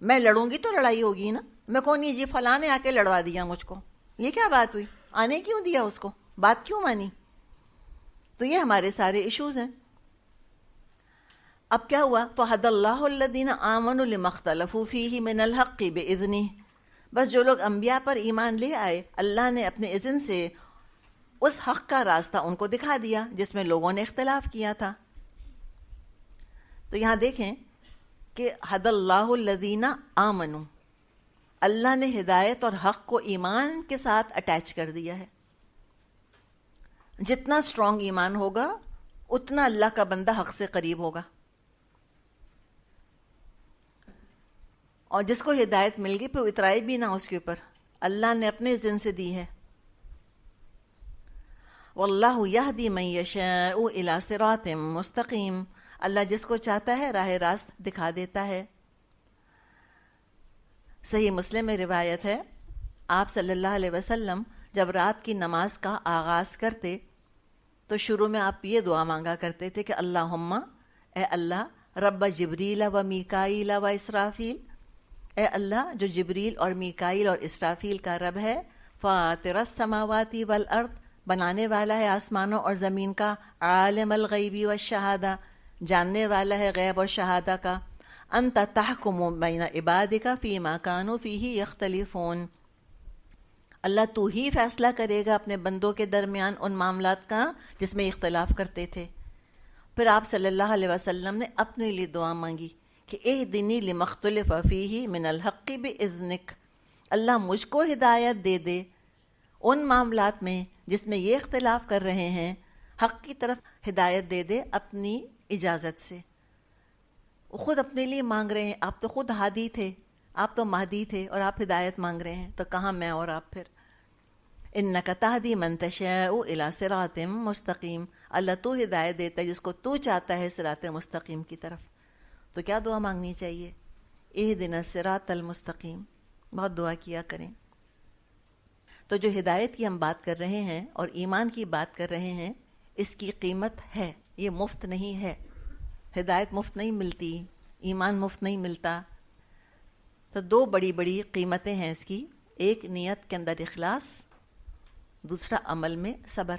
میں لڑوں گی تو لڑائی ہوگی نا. میں کون نہیں جی فلاں نے آ کے لڑوا دیا مجھ کو, یہ کیا بات ہوئی؟ آنے کیوں دیا اس کو؟ بات کیوں مانی؟ تو یہ ہمارے سارے ایشوز ہیں. اب کیا ہوا؟ فَهَدَى اللَّهُ الَّذِينَ آمَنُوا لِمَا اخْتَلَفُوا فِيهِ مِنَ الْحَقِّ بِإِذْنِهِ. بس جو لوگ انبیاء پر ایمان لے آئے, اللہ نے اپنے اذن سے اس حق کا راستہ ان کو دکھا دیا جس میں لوگوں نے اختلاف کیا تھا. تو یہاں دیکھیں کہ حد اللہ الذین آمنوا, اللہ نے ہدایت اور حق کو ایمان کے ساتھ اٹیچ کر دیا ہے. جتنا اسٹرانگ ایمان ہوگا اتنا اللہ کا بندہ حق سے قریب ہوگا. اور جس کو ہدایت مل گئی پھر اترائی بھی نہ اس کے اوپر, اللہ نے اپنے ذن سے دی ہے. واللہ یہدی من یشاء الی صراط مستقیم, اللہ جس کو چاہتا ہے راہ راست دکھا دیتا ہے. صحیح مسلم میں روایت ہے, آپ صلی اللہ علیہ وسلم جب رات کی نماز کا آغاز کرتے تو شروع میں آپ یہ دعا مانگا کرتے تھے کہ اللہم, اے اللہ, رب جبریل و میکائیل و اسرافیل, اے اللہ جو جبریل اور میکائیل اور اسرافیل کا رب ہے, فاطر السماوات والارض, بنانے والا ہے آسمانوں اور زمین کا, عالم الغیبی والشہادہ, جاننے والا ہے غیب اور شہادہ کا, انت تحکم بین عبادک فیما کانوا فیہ یختلفون, اللہ تو ہی فیصلہ کرے گا اپنے بندوں کے درمیان ان معاملات کا جس میں اختلاف کرتے تھے. پھر آپ صلی اللہ علیہ وسلم نے اپنے لیے دعا مانگی کہ اہدنی لما اختلف فیہ من الحق باذنک, اللہ مجھ کو ہدایت دے دے ان معاملات میں جس میں یہ اختلاف کر رہے ہیں, حق کی طرف ہدایت دے دے اپنی اجازت سے. خود اپنے لیے مانگ رہے ہیں, آپ تو خود ہادی تھے, آپ تو مہدی تھے, اور آپ ہدایت مانگ رہے ہیں, تو کہاں میں اور آپ پھر. انک تہدی من تشاء الی صراط مستقیم, اللہ تو ہدایت دیتا ہے جس کو تو چاہتا ہے صراط مستقیم کی طرف. تو کیا دعا مانگنی چاہیے؟ اہدنا الصراط المستقیم. بہت دعا کیا کریں. تو جو ہدایت کی ہم بات کر رہے ہیں اور ایمان کی بات کر رہے ہیں, اس کی قیمت ہے, یہ مفت نہیں ہے. ہدایت مفت نہیں ملتی, ایمان مفت نہیں ملتا. تو دو بڑی بڑی قیمتیں ہیں اس کی, ایک نیت کے اندر اخلاص, دوسرا عمل میں صبر.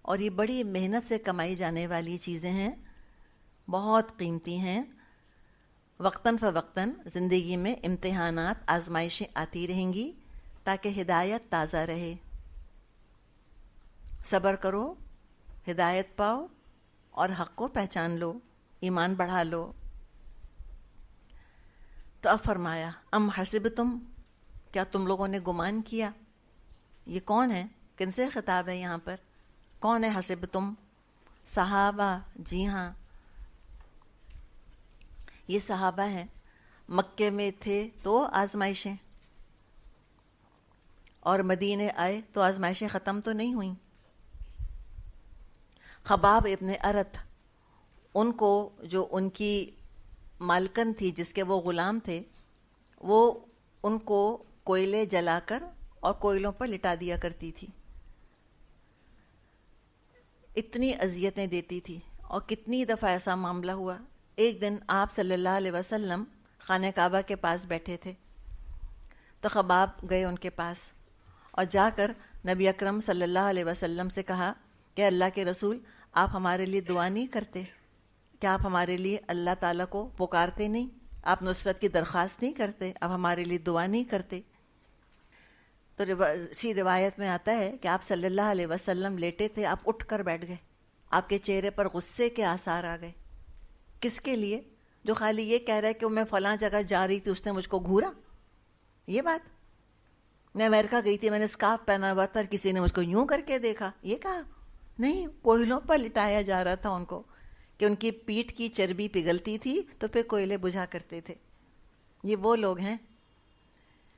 اور یہ بڑی محنت سے کمائی جانے والی چیزیں ہیں. بہت قیمتی ہیں. وقتاً فوقتاً زندگی میں امتحانات، آزمائشیں آتی رہیں گی تاکہ ہدایت تازہ رہے. صبر کرو، ہدایت پاؤ اور حق کو پہچان لو، ایمان بڑھا لو. تو اب فرمایا ام حسبتم، کیا تم لوگوں نے گمان کیا. یہ کون ہے؟ کن سے خطاب ہے یہاں پر؟ کون ہے حسبتم؟ صحابہ. جی ہاں، یہ صحابہ ہیں. مکے میں تھے تو آزمائشیں، اور مدینے آئے تو آزمائشیں ختم تو نہیں ہوئیں. خباب ابن ارت، ان کو جو ان کی مالکن تھی، جس کے وہ غلام تھے، وہ ان کو کوئلے جلا کر اور کوئلوں پر لٹا دیا کرتی تھی. اتنی اذیتیں دیتی تھی. اور کتنی دفعہ ایسا معاملہ ہوا. ایک دن آپ صلی اللہ علیہ وسلم خانہ کعبہ کے پاس بیٹھے تھے تو خباب گئے ان کے پاس اور جا کر نبی اکرم صلی اللہ علیہ وسلم سے کہا کہ اللہ کے رسول، آپ ہمارے لیے دعا نہیں کرتے؟ کیا آپ ہمارے لیے اللہ تعالیٰ کو پکارتے نہیں؟ آپ نصرت کی درخواست نہیں کرتے؟ آپ ہمارے لیے دعا نہیں کرتے؟ تو اسی روایت میں آتا ہے کہ آپ صلی اللہ علیہ وسلم لیٹے تھے، آپ اٹھ کر بیٹھ گئے. آپ کے چہرے پر غصے کے آثار آ گئے. کس کے لیے؟ جو خالی یہ کہہ رہا ہے کہ میں فلاں جگہ جا رہی تھی، اس نے مجھ کو گھورا. یہ بات، میں امریکہ گئی تھی، میں نے اسکارف پہنا ہوا تھا اور کسی نے مجھ کو یوں کر کے دیکھا. یہ کہا نہیں، کوئلوں پر لٹایا جا رہا تھا ان کو کہ ان کی پیٹھ کی چربی پگھلتی تھی تو پھر کوئلے بجھا کرتے تھے. یہ وہ لوگ ہیں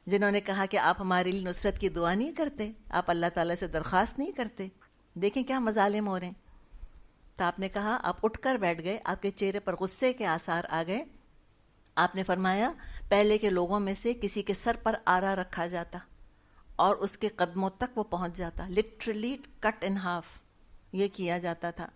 جنہوں نے کہا کہ آپ ہمارے لیے نصرت کی دعا نہیں کرتے، آپ اللہ تعالیٰ سے درخواست نہیں کرتے. دیکھیں کیا مظالم ہو رہے ہیں. تو آپ نے کہا، آپ اٹھ کر بیٹھ گئے، آپ کے چہرے پر غصے کے آثار آ گئے. آپ نے فرمایا پہلے کے لوگوں میں سے کسی کے سر پر آرا رکھا جاتا اور اس کے قدموں تک وہ پہنچ جاتا، لٹرلی کٹ ان ہاف یہ کیا جاتا تھا.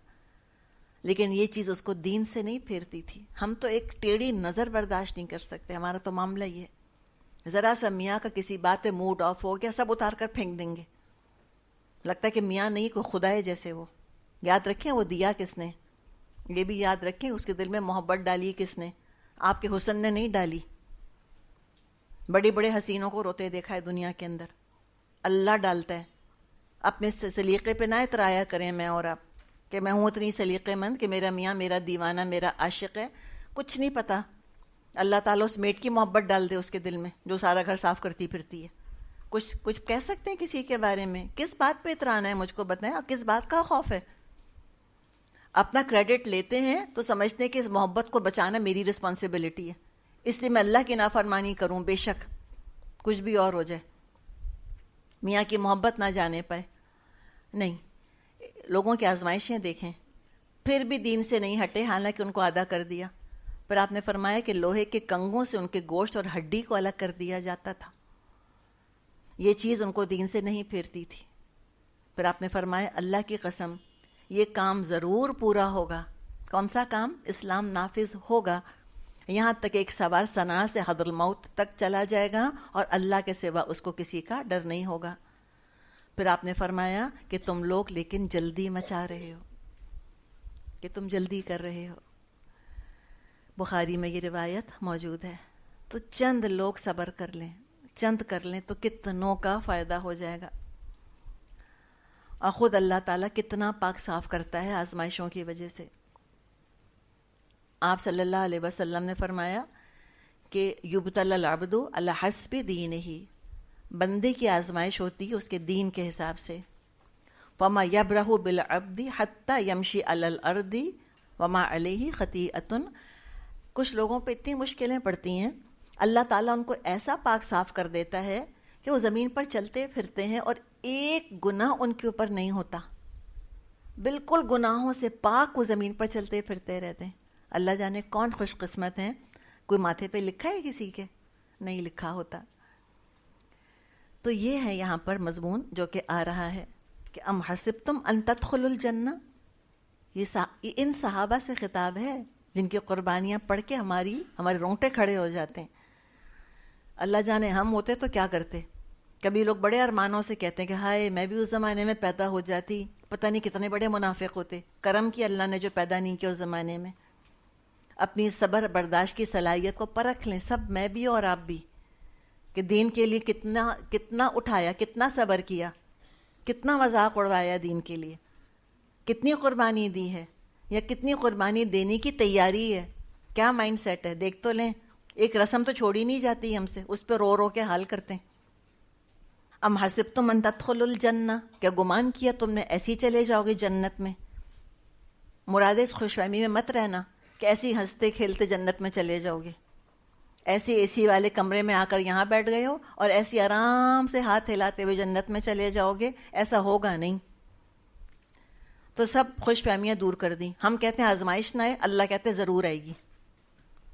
لیکن یہ چیز اس کو دین سے نہیں پھیرتی تھی. ہم تو ایک ٹیڑھی نظر برداشت نہیں کر سکتے. ہمارا تو معاملہ یہ ہے، ذرا سا میاں کا کسی بات پہ موڈ آف ہو گیا، سب اتار کر پھینک دیں گے. لگتا ہے کہ میاں نہیں، کوئی خدا ہے جیسے. وہ یاد رکھیں وہ دیا کس نے، یہ بھی یاد رکھیں اس کے دل میں محبت ڈالی کس نے. آپ کے حسن نے نہیں ڈالی. بڑے بڑے حسینوں کو روتے دیکھا ہے دنیا کے اندر، اللہ ڈالتا ہے. اپنے سلیقے پہ نہ اترایا کریں میں اور آپ کہ میں ہوں اتنی سلیقے مند کہ میرا میاں میرا دیوانہ، میرا عاشق ہے. کچھ نہیں پتا، اللہ تعالیٰ اس میٹ کی محبت ڈال دے اس کے دل میں جو سارا گھر صاف کرتی پھرتی ہے. کچھ کہہ سکتے ہیں کسی کے بارے میں؟ کس بات پہ اترانا ہے مجھ کو بتائیں، اور کس بات کا خوف ہے؟ اپنا کریڈٹ لیتے ہیں تو سمجھتے ہیں کہ اس محبت کو بچانا میری رسپانسبلٹی ہے، اس لیے میں اللہ کی نافرمانی کروں بے شک کچھ بھی اور ہو جائے، میاں کی محبت نہ جانے پائے. نہیں، لوگوں کی آزمائشیں دیکھیں، پھر بھی دین سے نہیں ہٹے، حالانکہ ان کو آدھا کر دیا. پھر آپ نے فرمایا کہ لوہے کے کنگوں سے ان کے گوشت اور ہڈی کو الگ کر دیا جاتا تھا. یہ چیز ان کو دین سے نہیں پھیرتی تھی. پھر آپ نے فرمایا اللہ کی قسم یہ کام ضرور پورا ہوگا. کون سا کام؟ اسلام نافذ ہوگا، یہاں تک ایک سوار صنعاء سے حضرموت تک چلا جائے گا اور اللہ کے سوا اس کو کسی کا ڈر نہیں ہوگا. پھر آپ نے فرمایا کہ تم لوگ لیکن جلدی مچا رہے ہو، کہ تم جلدی کر رہے ہو. بخاری میں یہ روایت موجود ہے. تو چند لوگ صبر کر لیں، چند کر لیں تو کتنوں کا فائدہ ہو جائے گا. اور خود اللہ تعالیٰ کتنا پاک صاف کرتا ہے آزمائشوں کی وجہ سے. آپ صلی اللہ علیہ وسلم نے فرمایا کہ یبتلی العبد علی حسب دینہ، بندے کی آزمائش ہوتی ہے اس کے دین کے حساب سے. وما یبرح بالعبد حتی یمشی علی الارض وما علیہ خطیئۃ. کچھ لوگوں پہ اتنی مشکلیں پڑتی ہیں، اللہ تعالیٰ ان کو ایسا پاک صاف کر دیتا ہے کہ وہ زمین پر چلتے پھرتے ہیں اور ایک گناہ ان کے اوپر نہیں ہوتا، بالکل گناہوں سے پاک وہ زمین پر چلتے پھرتے رہتے ہیں. اللہ جانے کون خوش قسمت ہیں. کوئی ماتھے پہ لکھا ہے کسی کے؟ نہیں لکھا ہوتا. تو یہ ہے یہاں پر مضمون جو کہ آ رہا ہے کہ ام حسبتم ان تدخلوا الجنہ. یہ ان صحابہ سے خطاب ہے جن کی قربانیاں پڑھ کے ہمارے رونگٹے کھڑے ہو جاتے ہیں. اللہ جانے ہم ہوتے تو کیا کرتے. کبھی لوگ بڑے ارمانوں سے کہتے ہیں کہ ہائے میں بھی اس زمانے میں پیدا ہو جاتی، پتہ نہیں کتنے بڑے منافق ہوتے. کرم کی اللہ نے جو پیدا نہیں کیا اس زمانے میں. اپنی صبر برداشت کی صلاحیت کو پرکھ لیں، سب، میں بھی اور آپ بھی، کہ دین کے لیے کتنا اٹھایا، کتنا صبر کیا، کتنا مذاق اڑوایا دین کے لیے، کتنی قربانی دی ہے یا کتنی قربانی دینے کی تیاری ہے، کیا مائنڈ سیٹ ہے، دیکھ تو لیں. ایک رسم تو چھوڑی نہیں جاتی ہم سے، اس پہ رو رو کے حال کرتے ہیں. ام حسبتم ان تدخلوا الجنہ، کیا گمان کیا تم نے ایسی چلے جاؤ گے جنت میں؟ مراد اس خوش فہمی میں مت رہنا کہ ایسی ہنستے کھیلتے جنت میں چلے جاؤ گے، ایسے اے سی والے کمرے میں آ کر یہاں بیٹھ گئے ہو اور ایسی آرام سے ہاتھ ہلاتے ہوئے جنت میں چلے جاؤ گے، ایسا ہوگا نہیں. تو سب خوش فہمیاں دور کر دیں. ہم کہتے ہیں آزمائش نہ آئے، اللہ کہتے ہیں ضرور آئے گی.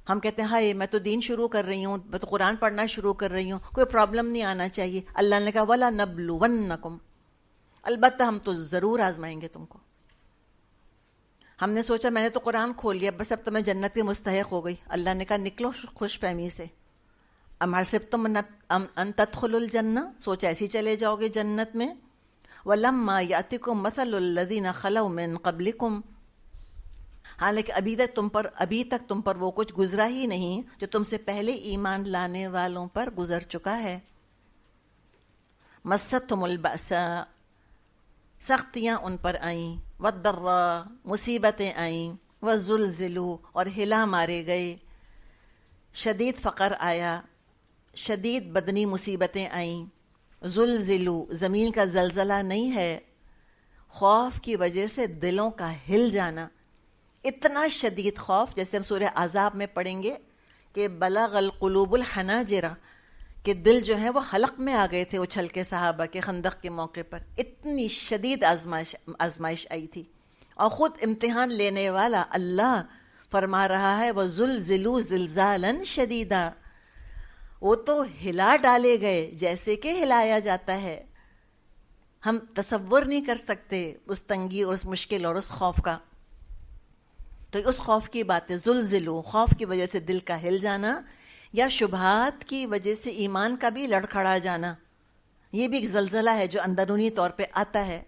ہم کہتے ہیں ہائے میں تو دین شروع کر رہی ہوں، میں تو قرآن پڑھنا شروع کر رہی ہوں، کوئی پرابلم نہیں آنا چاہیے. اللہ نے کہا وَلَا نَبْلُوَنَّكُمْ، البتہ ہم تو ضرور آزمائیں گے تم کو. ہم نے سوچا میں نے تو قرآن کھول لیا، بس اب تو میں جنت کی مستحق ہو گئی. اللہ نے کہا نکلو خوش فہمی سے. ام حسبتم ان تدخلوا الجنہ، سوچا ایسی چلے جاؤ گے جنت میں. وَلَمَّا يَأْتِكُمْ مَثَلُ الَّذِينَ خَلَوْا مِن قَبْلِكُمْ، حالانکہ ابھی تک تم پر وہ کچھ گزرا ہی نہیں جو تم سے پہلے ایمان لانے والوں پر گزر چکا ہے. مَسَّتْهُمُ الْبَأْسَاءُ، سختیاں ان پر آئیں، وَالضَّرَّاءُ، مصیبتیں آئیں، وَزُلْزِلُوا، اور ہلا مارے گئے. شدید فقر آیا، شدید بدنی مصیبتیں آئیں. زلزلوا، زمین کا زلزلہ نہیں ہے، خوف کی وجہ سے دلوں کا ہل جانا. اتنا شدید خوف، جیسے ہم سورہ احزاب میں پڑھیں گے کہ بلغ القلوب الحناجر، کہ دل جو ہے وہ حلق میں آ گئے تھے اچھل کے صحابہ کے خندق کے موقع پر. اتنی شدید آزمائش آئی تھی، اور خود امتحان لینے والا اللہ فرما رہا ہے وَزُلْزِلُوا زِلْزَالًا شَدِيدًا، وہ تو ہلا ڈالے گئے جیسے کہ ہلایا جاتا ہے. ہم تصور نہیں کر سکتے اس تنگی اور اس مشکل اور اس خوف کا. تو اس خوف کی بات ہے، زلزلو، خوف کی وجہ سے دل کا ہل جانا، یا شبہات کی وجہ سے ایمان کا بھی لڑکھڑا جانا، یہ بھی ایک زلزلہ ہے جو اندرونی طور پہ آتا ہے.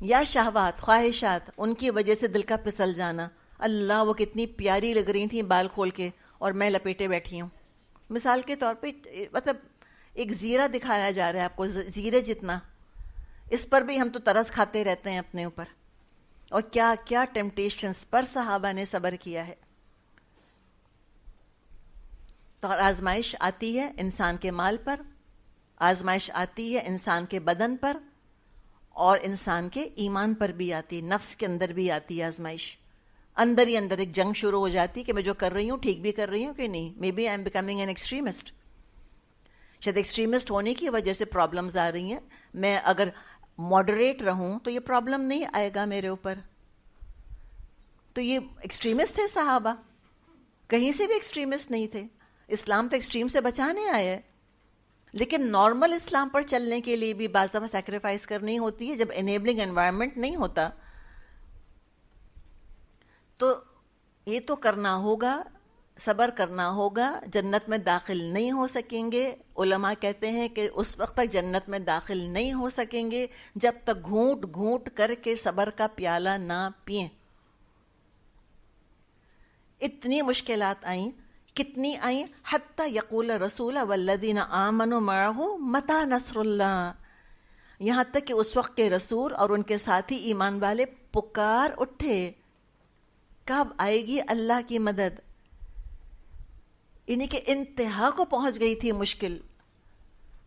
یا شہوات، خواہشات، ان کی وجہ سے دل کا پھسل جانا. اللہ وہ کتنی پیاری لگ رہی تھیں بال کھول کے اور میں لپیٹے بیٹھی ہوں. مثال کے طور پہ مطلب ایک زیرہ دکھایا جا رہا ہے آپ کو، زیرے جتنا، اس پر بھی ہم تو ترس کھاتے رہتے ہیں اپنے اوپر. اور کیا کیا ٹیمپٹیشنز پر صحابہ نے صبر کیا ہے. تو آزمائش آتی ہے انسان کے مال پر، آزمائش آتی ہے انسان کے بدن پر، اور انسان کے ایمان پر بھی آتی، نفس کے اندر بھی آتی ہے آزمائش. اندر ہی اندر ایک جنگ شروع ہو جاتی کہ میں جو کر رہی ہوں ٹھیک بھی کر رہی ہوں کہ نہیں. Maybe I am becoming an extremist, شاید ایکسٹریمسٹ ہونے کی وجہ سے پرابلمز آ رہی ہیں. میں اگر ماڈریٹ رہوں تو یہ پرابلم نہیں آئے گا میرے اوپر. تو یہ ایکسٹریمسٹ تھے صحابہ، کہیں سے بھی ایکسٹریمسٹ نہیں تھے. اسلام تو ایکسٹریم سے بچانے آیا ہے، لیکن نارمل اسلام پر چلنے کے لیے بھی بعض دفعہ سیکریفائس کرنی ہوتی ہے. جب انیبلنگ انوائرمنٹ نہیں ہوتا تو یہ تو کرنا ہوگا، صبر کرنا ہوگا. جنت میں داخل نہیں ہو سکیں گے. علماء کہتے ہیں کہ اس وقت تک جنت میں داخل نہیں ہو سکیں گے جب تک گھونٹ گھونٹ کر کے صبر کا پیالہ نہ پئیں. اتنی مشکلات آئیں، کتنی آئیں، حتی یقول رسول والذین آمنوا معہ متی نصر اللہ، یہاں تک کہ اس وقت کے رسول اور ان کے ساتھی ایمان والے پکار اٹھے کب آئے گی اللہ کی مدد. انہیں کہ انتہا کو پہنچ گئی تھی مشکل،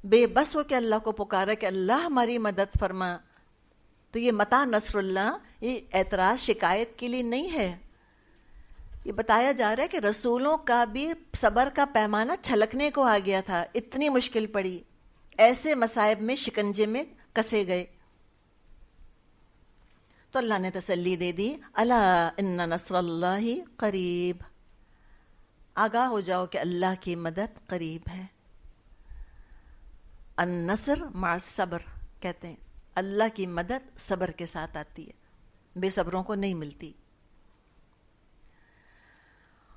بے بس ہو کے اللہ کو پکارا کہ اللہ ہماری مدد فرما. تو یہ متی نصر اللہ، یہ اعتراض شکایت کے لیے نہیں ہے. یہ بتایا جا رہا ہے کہ رسولوں کا بھی صبر کا پیمانہ چھلکنے کو آ گیا تھا. اتنی مشکل پڑی، ایسے مصائب میں شکنجے میں کسے گئے. تو اللہ نے تسلی دے دی، الا ان نصر اللہ قریب، آگاہ ہو جاؤ کہ اللہ کی مدد قریب ہے. النصر مع الصبر، کہتے ہیں اللہ کی مدد صبر کے ساتھ آتی ہے، بے صبروں کو نہیں ملتی.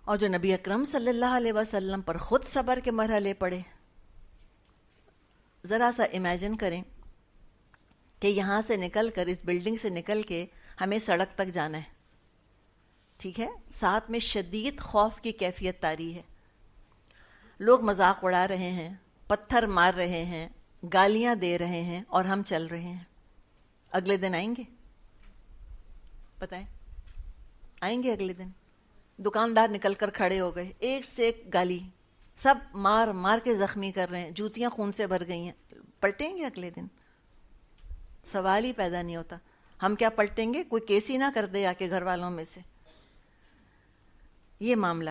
اور جو نبی اکرم صلی اللہ علیہ وسلم پر خود صبر کے مرحلے پڑے، ذرا سا امیجن کریں کہ یہاں سے نکل کر، اس بلڈنگ سے نکل کے ہمیں سڑک تک جانا ہے. ٹھیک ہے، ساتھ میں شدید خوف کی کیفیت طاری ہے. لوگ مذاق اڑا رہے ہیں، پتھر مار رہے ہیں، گالیاں دے رہے ہیں، اور ہم چل رہے ہیں. اگلے دن آئیں گے؟ بتائیں، آئیں گے اگلے دن؟ دکاندار نکل کر کھڑے ہو گئے، ایک سے ایک گالی، سب مار مار کے زخمی کر رہے ہیں، جوتیاں خون سے بھر گئی ہیں. پلٹیں گے اگلے دن؟ سوال ہی پیدا نہیں ہوتا. ہم کیا پلٹیں گے؟ کوئی کیس ہی نہ کر دے آ کے گھر والوں میں سے. یہ معاملہ.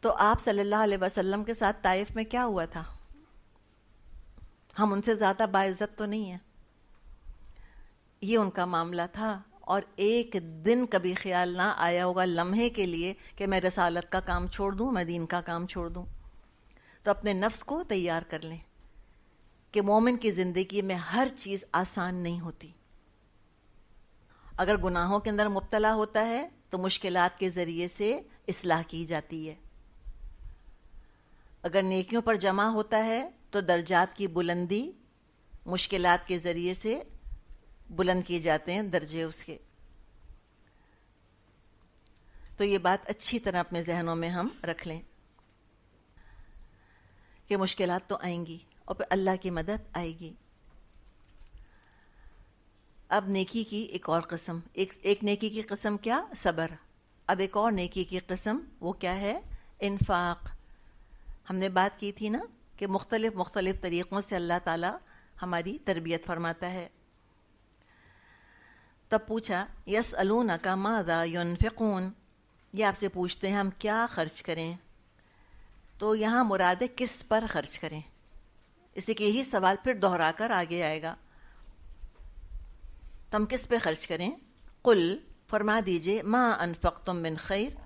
تو آپ صلی اللہ علیہ وسلم کے ساتھ طائف میں کیا ہوا تھا؟ ہم ان سے زیادہ باعزت تو نہیں ہیں. یہ ان کا معاملہ تھا، اور ایک دن کبھی خیال نہ آیا ہوگا لمحے کے لیے کہ میں رسالت کا کام چھوڑ دوں، میں دین کا کام چھوڑ دوں. تو اپنے نفس کو تیار کر لیں کہ مومن کی زندگی میں ہر چیز آسان نہیں ہوتی. اگر گناہوں کے اندر مبتلا ہوتا ہے تو مشکلات کے ذریعے سے اصلاح کی جاتی ہے. اگر نیکیوں پر جمع ہوتا ہے تو درجات کی بلندی مشکلات کے ذریعے سے بلند کیے جاتے ہیں درجے اس کے. تو یہ بات اچھی طرح اپنے ذہنوں میں ہم رکھ لیں کہ مشکلات تو آئیں گی اور پھر اللہ کی مدد آئے گی. اب نیکی کی ایک اور قسم، ایک نیکی کی قسم کیا؟ صبر. اب ایک اور نیکی کی قسم، وہ کیا ہے؟ انفاق. ہم نے بات کی تھی نا کہ مختلف طریقوں سے اللہ تعالی ہماری تربیت فرماتا ہے. تب پوچھا یسألونک ماذا ينفقون، یہ آپ سے پوچھتے ہیں ہم کیا خرچ کریں. تو یہاں مراد ہے کس پر خرچ کریں. اسی کہ یہی سوال پھر دہرا کر آگے آئے گا. تو ہم کس پہ خرچ کریں؟ قل، فرما دیجئے، ما انفقتم من خیر،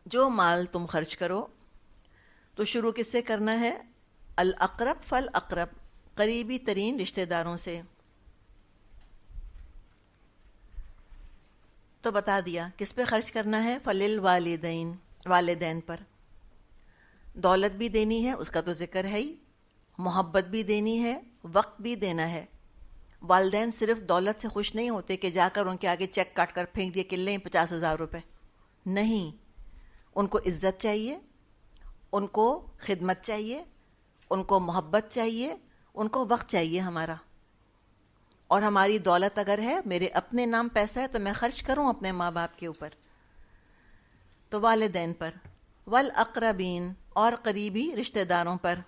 جو مال تم خرچ کرو. تو شروع کس سے کرنا ہے؟ الاقرب فالاقرب، قریبی ترین رشتہ داروں سے. تو بتا دیا کس پہ خرچ کرنا ہے؟ فللوالدین، والدین پر. دولت بھی دینی ہے، اس کا تو ذکر ہے ہی، محبت بھی دینی ہے، وقت بھی دینا ہے. والدین صرف دولت سے خوش نہیں ہوتے کہ جا کر ان کے آگے چیک کاٹ کر پھینک دیے کہ لیں 50,000 روپے. نہیں، ان کو عزت چاہیے، ان کو خدمت چاہیے، ان کو محبت چاہیے، ان کو وقت چاہیے ہمارا. اور ہماری دولت اگر ہے، میرے اپنے نام پیسہ ہے، تو میں خرچ کروں اپنے ماں باپ کے اوپر. تو والدین پر. والاقربین، اور قریبی رشتہ داروں پر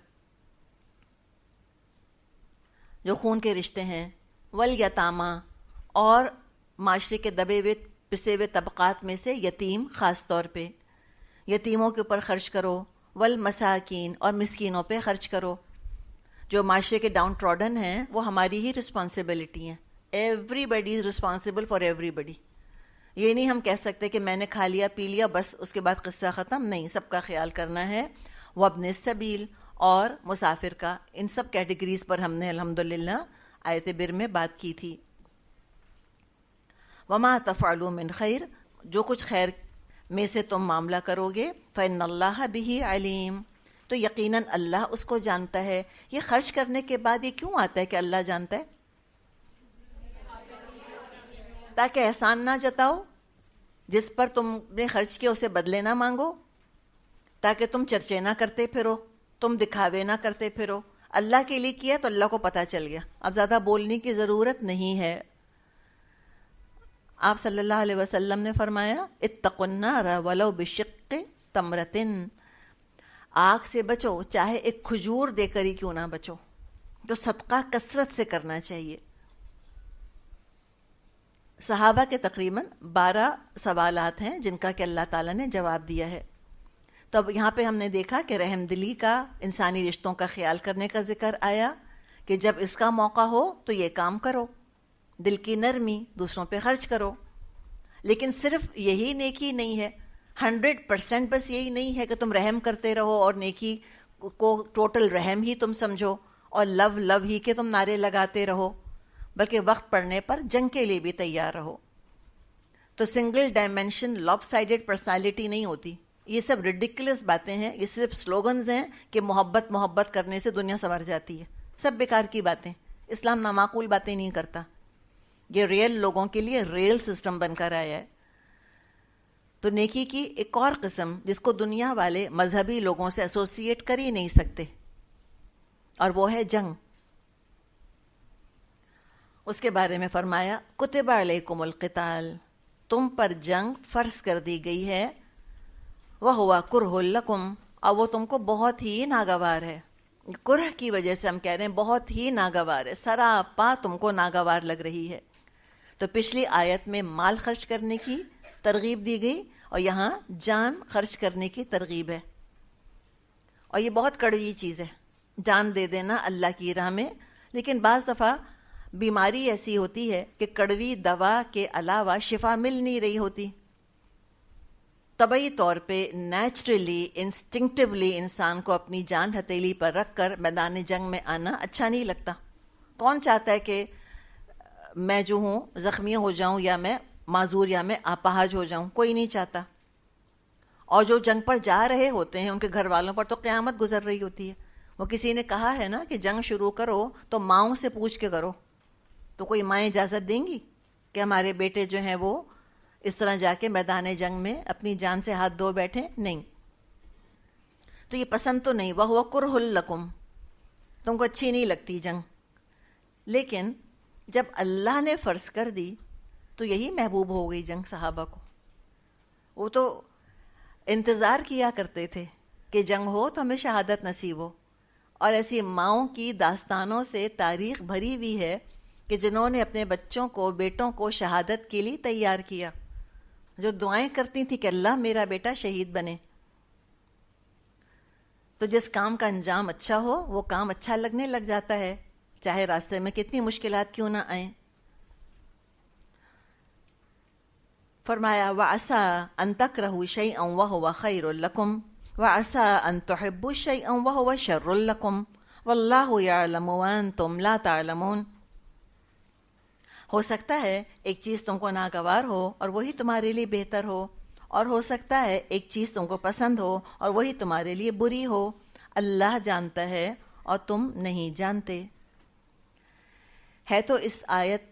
جو خون کے رشتے ہیں. والیتاما، اور معاشرے کے دبے ہوئے پسے ہوئے طبقات میں سے یتیم، خاص طور پہ یتیموں کے اوپر خرچ کرو. والمساکین، اور مسکینوں پہ خرچ کرو. جو معاشرے کے ڈاؤن ٹراڈن ہیں وہ ہماری ہی رسپانسبلٹی ہیں. Everybody is responsible for everybody. یہ نہیں ہم کہہ سکتے کہ میں نے کھا لیا پی لیا بس اس کے بعد قصہ ختم. نہیں، سب کا خیال کرنا ہے. وابن السبیل، اور مسافر کا. ان سب کیٹیگریز پر ہم نے الحمدللہ آیت بر میں بات کی تھی. وما تفعلوا من خیر، جو کچھ خیر میں سے تم معاملہ کرو گے، فإن اللہ بہ علیم، تو یقیناً اللہ اس کو جانتا ہے. یہ خرچ کرنے کے بعد یہ کیوں آتا ہے کہ اللہ جانتا ہے؟ تاکہ احسان نہ جتاؤ، جس پر تم نے خرچ کیا اسے بدلے نہ مانگو، تاکہ تم چرچے نہ کرتے پھرو، تم دکھاوے نہ کرتے پھرو. اللہ کے لیے کیا تو اللہ کو پتہ چل گیا، اب زیادہ بولنے کی ضرورت نہیں ہے. آپ صلی اللہ علیہ وسلم نے فرمایا اتقوا النار ولو بشق تمرۃ، آگ سے بچو چاہے ایک کھجور دے کر ہی کیوں نہ بچو. تو صدقہ کثرت سے کرنا چاہیے. صحابہ کے تقریباً 12 سوالات ہیں جن کا کہ اللہ تعالیٰ نے جواب دیا ہے. تو اب یہاں پہ ہم نے دیکھا کہ رحم دلی کا، انسانی رشتوں کا خیال کرنے کا ذکر آیا کہ جب اس کا موقع ہو تو یہ کام کرو. دل کی نرمی، دوسروں پہ خرچ کرو. لیکن صرف یہی نیکی نہیں ہے، 100% بس یہی نہیں ہے کہ تم رحم کرتے رہو اور نیکی کو ٹوٹل رحم ہی تم سمجھو اور لو ہی کے تم نعرے لگاتے رہو، بلکہ وقت پڑنے پر جنگ کے لیے بھی تیار رہو. تو سنگل ڈائمینشن لاپ سائڈڈ پرسنالٹی نہیں ہوتی. یہ سب ریڈیکولس باتیں ہیں، یہ صرف سلوگنز ہیں کہ محبت کرنے سے دنیا سنور جاتی ہے. سب بیکار کی باتیں. اسلام نامعقول باتیں نہیں کرتا. یہ ریئل لوگوں کے لیے ریل سسٹم بن کر آیا ہے. تو نیکی کی ایک اور قسم جس کو دنیا والے مذہبی لوگوں سے ایسوسیٹ کر ہی نہیں سکتے، اور وہ ہے جنگ. اس کے بارے میں فرمایا کتب علیکم القتال، تم پر جنگ فرض کر دی گئی ہے، وہو کرہ لکم، اور وہ تم کو بہت ہی ناگوار ہے. کرہ کی وجہ سے ہم کہہ رہے ہیں بہت ہی ناگوار ہے، سراپا تم کو ناگوار لگ رہی ہے. تو پچھلی آیت میں مال خرچ کرنے کی ترغیب دی گئی، اور یہاں جان خرچ کرنے کی ترغیب ہے. اور یہ بہت کڑوی چیز ہے، جان دے دینا اللہ کی راہ میں. لیکن بعض دفعہ بیماری ایسی ہوتی ہے کہ کڑوی دوا کے علاوہ شفا مل نہیں رہی ہوتی. طبعی طور پہ نیچرلی انسٹنکٹیولی انسان کو اپنی جان ہتھیلی پر رکھ کر میدان جنگ میں آنا اچھا نہیں لگتا. کون چاہتا ہے کہ میں جو ہوں زخمی ہو جاؤں، یا میں معذور، یا میں اپاہج ہو جاؤں؟ کوئی نہیں چاہتا. اور جو جنگ پر جا رہے ہوتے ہیں ان کے گھر والوں پر تو قیامت گزر رہی ہوتی ہے. وہ کسی نے کہا ہے نا کہ جنگ شروع کرو تو ماؤں سے پوچھ کے کرو. تو کوئی مائیں اجازت دیں گی کہ ہمارے بیٹے جو ہیں وہ اس طرح جا کے میدان جنگ میں اپنی جان سے ہاتھ دھو بیٹھیں؟ نہیں. تو یہ پسند تو نہیں، وَهُوَ كُرْهٌ لَكُمْ، تم کو اچھی نہیں لگتی جنگ. لیکن جب اللہ نے فرض کر دی تو یہی محبوب ہو گئی جنگ صحابہ کو. وہ تو انتظار کیا کرتے تھے کہ جنگ ہو تو ہمیں شہادت نصیب ہو. اور ایسی ماؤں کی داستانوں سے تاریخ بھری ہوئی ہے کہ جنہوں نے اپنے بچوں کو، بیٹوں کو شہادت کے لیے تیار کیا، جو دعائیں کرتی تھیں کہ اللہ میرا بیٹا شہید بنے. تو جس کام کا انجام اچھا ہو وہ کام اچھا لگنے لگ جاتا ہے، چاہے راستے میں کتنی مشکلات کیوں نہ آئیں. فرمایا وَعَسَىٰ أَن تَكْرَهُوا شَيْئًا وَهُوَ خَيْرٌ لَكُمْ وَعَسَىٰ أَن تُحِبُّوا شَيْئًا وَهُوَ شَرٌّ لَكُمْ وَاللَّهُ يَعْلَمُ وَأَنتُمْ لَا تَعْلَمُونَ. ہو سکتا ہے ایک چیز تم کو ناگوار ہو اور وہی تمہارے لیے بہتر ہو، اور ہو سکتا ہے ایک چیز تم کو پسند ہو اور وہی تمہارے لیے بری ہو. اللہ جانتا ہے اور تم نہیں جانتے. ہے تو اس آیت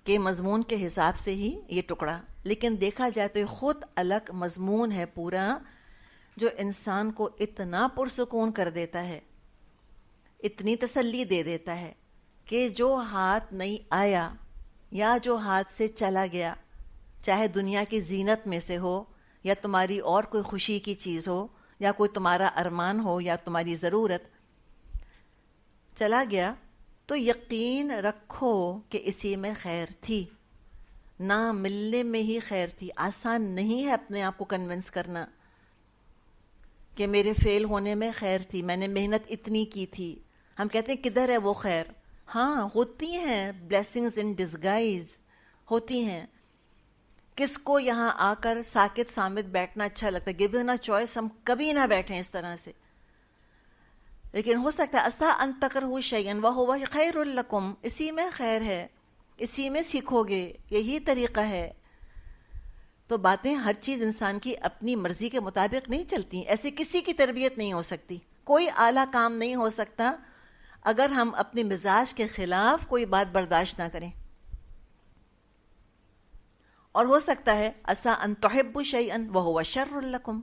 کے مضمون کے حساب سے ہی یہ ٹکڑا، لیکن دیکھا جائے تو یہ خود الگ مضمون ہے پورا، جو انسان کو اتنا پرسکون کر دیتا ہے، اتنی تسلی دے دیتا ہے کہ جو ہاتھ نہیں آیا یا جو ہاتھ سے چلا گیا، چاہے دنیا کی زینت میں سے ہو یا تمہاری اور کوئی خوشی کی چیز ہو یا کوئی تمہارا ارمان ہو یا تمہاری ضرورت، چلا گیا تو یقین رکھو کہ اسی میں خیر تھی. نہ ملنے میں ہی خیر تھی. آسان نہیں ہے اپنے آپ کو کنونس کرنا کہ میرے فیل ہونے میں خیر تھی، میں نے محنت اتنی کی تھی. ہم کہتے ہیں کدھر ہے وہ خیر؟ ہاں ہوتی ہیں، بلیسنگز ان ڈسگائز ہوتی ہیں. کس کو یہاں آ کر ساکت سامت بیٹھنا اچھا لگتا ہے؟ گیون اے چوائس ہم کبھی نہ بیٹھیں اس طرح سے. لیکن ہو سکتا ہے عسیٰ ان تکرہوا شیئا وہو خیر لکم، اسی میں خیر ہے، اسی میں سیکھو گے، یہی طریقہ ہے. تو باتیں ہر چیز انسان کی اپنی مرضی کے مطابق نہیں چلتی. ایسے کسی کی تربیت نہیں ہو سکتی، کوئی اعلیٰ کام نہیں ہو سکتا اگر ہم اپنے مزاج کے خلاف کوئی بات برداشت نہ کریں. اور ہو سکتا ہے عسیٰ ان تحبوا شیئا وہو شر لکم،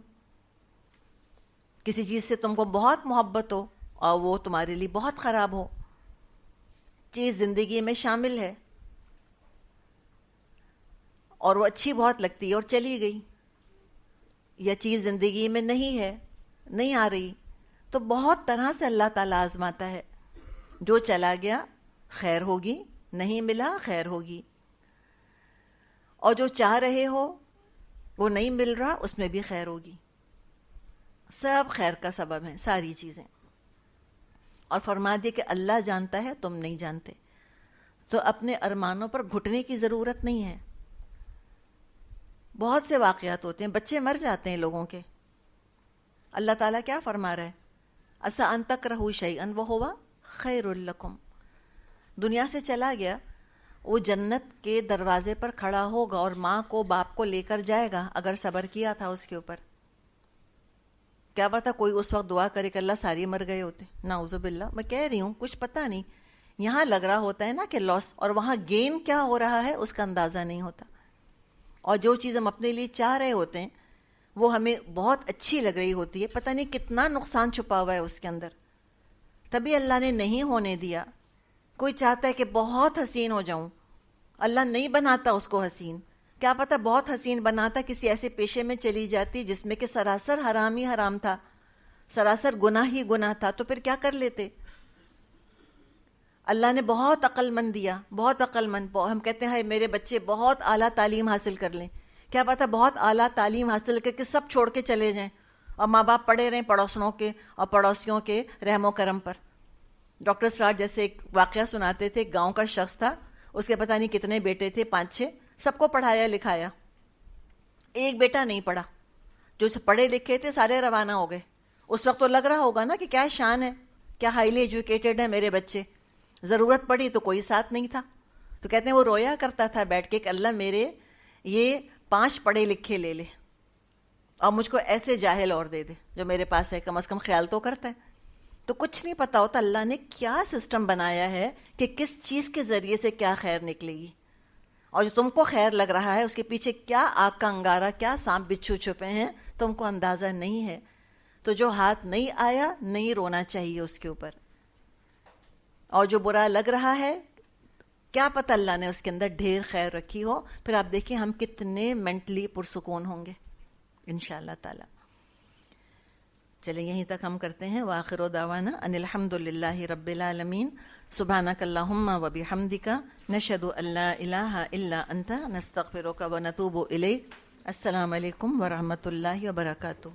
کسی چیز سے تم کو بہت محبت ہو اور وہ تمہارے لیے بہت خراب ہو. چیز زندگی میں شامل ہے اور وہ اچھی بہت لگتی ہے اور چلی گئی، یا چیز زندگی میں نہیں ہے، نہیں آ رہی. تو بہت طرح سے اللہ تعالیٰ آزماتا ہے. جو چلا گیا خیر ہوگی، نہیں ملا خیر ہوگی، اور جو چاہ رہے ہو وہ نہیں مل رہا اس میں بھی خیر ہوگی. سب خیر کا سبب ہیں ساری چیزیں. اور فرما دیا کہ اللہ جانتا ہے تم نہیں جانتے. تو اپنے ارمانوں پر گھٹنے کی ضرورت نہیں ہے. بہت سے واقعات ہوتے ہیں، بچے مر جاتے ہیں لوگوں کے. اللہ تعالیٰ کیا فرما رہا ہے؟ عسیٰ ان تکرہوا شیئا وہو خیر لکم. دنیا سے چلا گیا، وہ جنت کے دروازے پر کھڑا ہوگا اور ماں کو باپ کو لے کر جائے گا اگر صبر کیا تھا اس کے اوپر. کیا پتا کوئی اس وقت دعا کرے کہ اللہ ساری مر گئے ہوتے. نعوذ باللہ، میں کہہ رہی ہوں کچھ پتہ نہیں. یہاں لگ رہا ہوتا ہے نا کہ لاس، اور وہاں گین کیا ہو رہا ہے اس کا اندازہ نہیں ہوتا. اور جو چیز ہم اپنے لیے چاہ رہے ہوتے ہیں وہ ہمیں بہت اچھی لگ رہی ہوتی ہے، پتہ نہیں کتنا نقصان چھپا ہوا ہے اس کے اندر، تبھی اللہ نے نہیں ہونے دیا. کوئی چاہتا ہے کہ بہت حسین ہو جاؤں، اللہ نہیں بناتا اس کو حسین. کیا پتہ بہت حسین بناتا کسی ایسے پیشے میں چلی جاتی جس میں کہ سراسر حرام ہی حرام تھا، سراسر گناہ ہی گناہ تھا، تو پھر کیا کر لیتے. اللہ نے بہت عقل مند دیا، بہت عقل مند. ہم کہتے ہیں میرے بچے بہت اعلیٰ تعلیم حاصل کر لیں، کیا پتہ بہت اعلیٰ تعلیم حاصل کر کے سب چھوڑ کے چلے جائیں اور ماں باپ پڑے رہیں پڑوسنوں کے اور پڑوسیوں کے رحم و کرم پر. ڈاکٹر سراج جیسے ایک واقعہ سناتے تھے، گاؤں کا شخص تھا، اس کے پتہ نہیں کتنے بیٹے تھے، 5-6، سب کو پڑھایا لکھایا، ایک بیٹا نہیں پڑھا. جو پڑھے لکھے تھے سارے روانہ ہو گئے. اس وقت تو لگ رہا ہوگا نا کہ کیا شان ہے، کیا ہائیلی ایجوکیٹڈ ہیں میرے بچے. ضرورت پڑی تو کوئی ساتھ نہیں تھا. تو کہتے ہیں وہ رویا کرتا تھا بیٹھ کے کہ اللہ میرے یہ 5 پڑھے لکھے لے لے اور مجھ کو ایسے جاہل اور دے دے جو میرے پاس ہے، کم از کم خیال تو کرتا ہے. تو کچھ نہیں پتا ہوتا اللہ نے کیا سسٹم بنایا ہے کہ کس چیز کے ذریعے سے کیا خیر نکلے گی، اور جو تم کو خیر لگ رہا ہے اس کے پیچھے کیا آگ کا انگارہ، کیا سانپ بچھو چھپے ہیں، تم کو اندازہ نہیں ہے. تو جو ہاتھ نہیں آیا نہیں رونا چاہیے اس کے اوپر. اور جو برا لگ رہا ہے کیا پتہ اللہ نے اس کے اندر ڈھیر خیر رکھی ہو، پھر آپ دیکھیں ہم کتنے مینٹلی پرسکون ہوں گے انشاءاللہ تعالی. چلیں یہیں تک ہم کرتے ہیں. وآخر دعوانا ان الحمد للہ رب العالمین. سبحانک اللہم و بحمدک نشہد ان لا الہ الا انت نستغفرک و نتوب الیک. السلام علیکم ورحمۃ اللہ وبرکاتہ.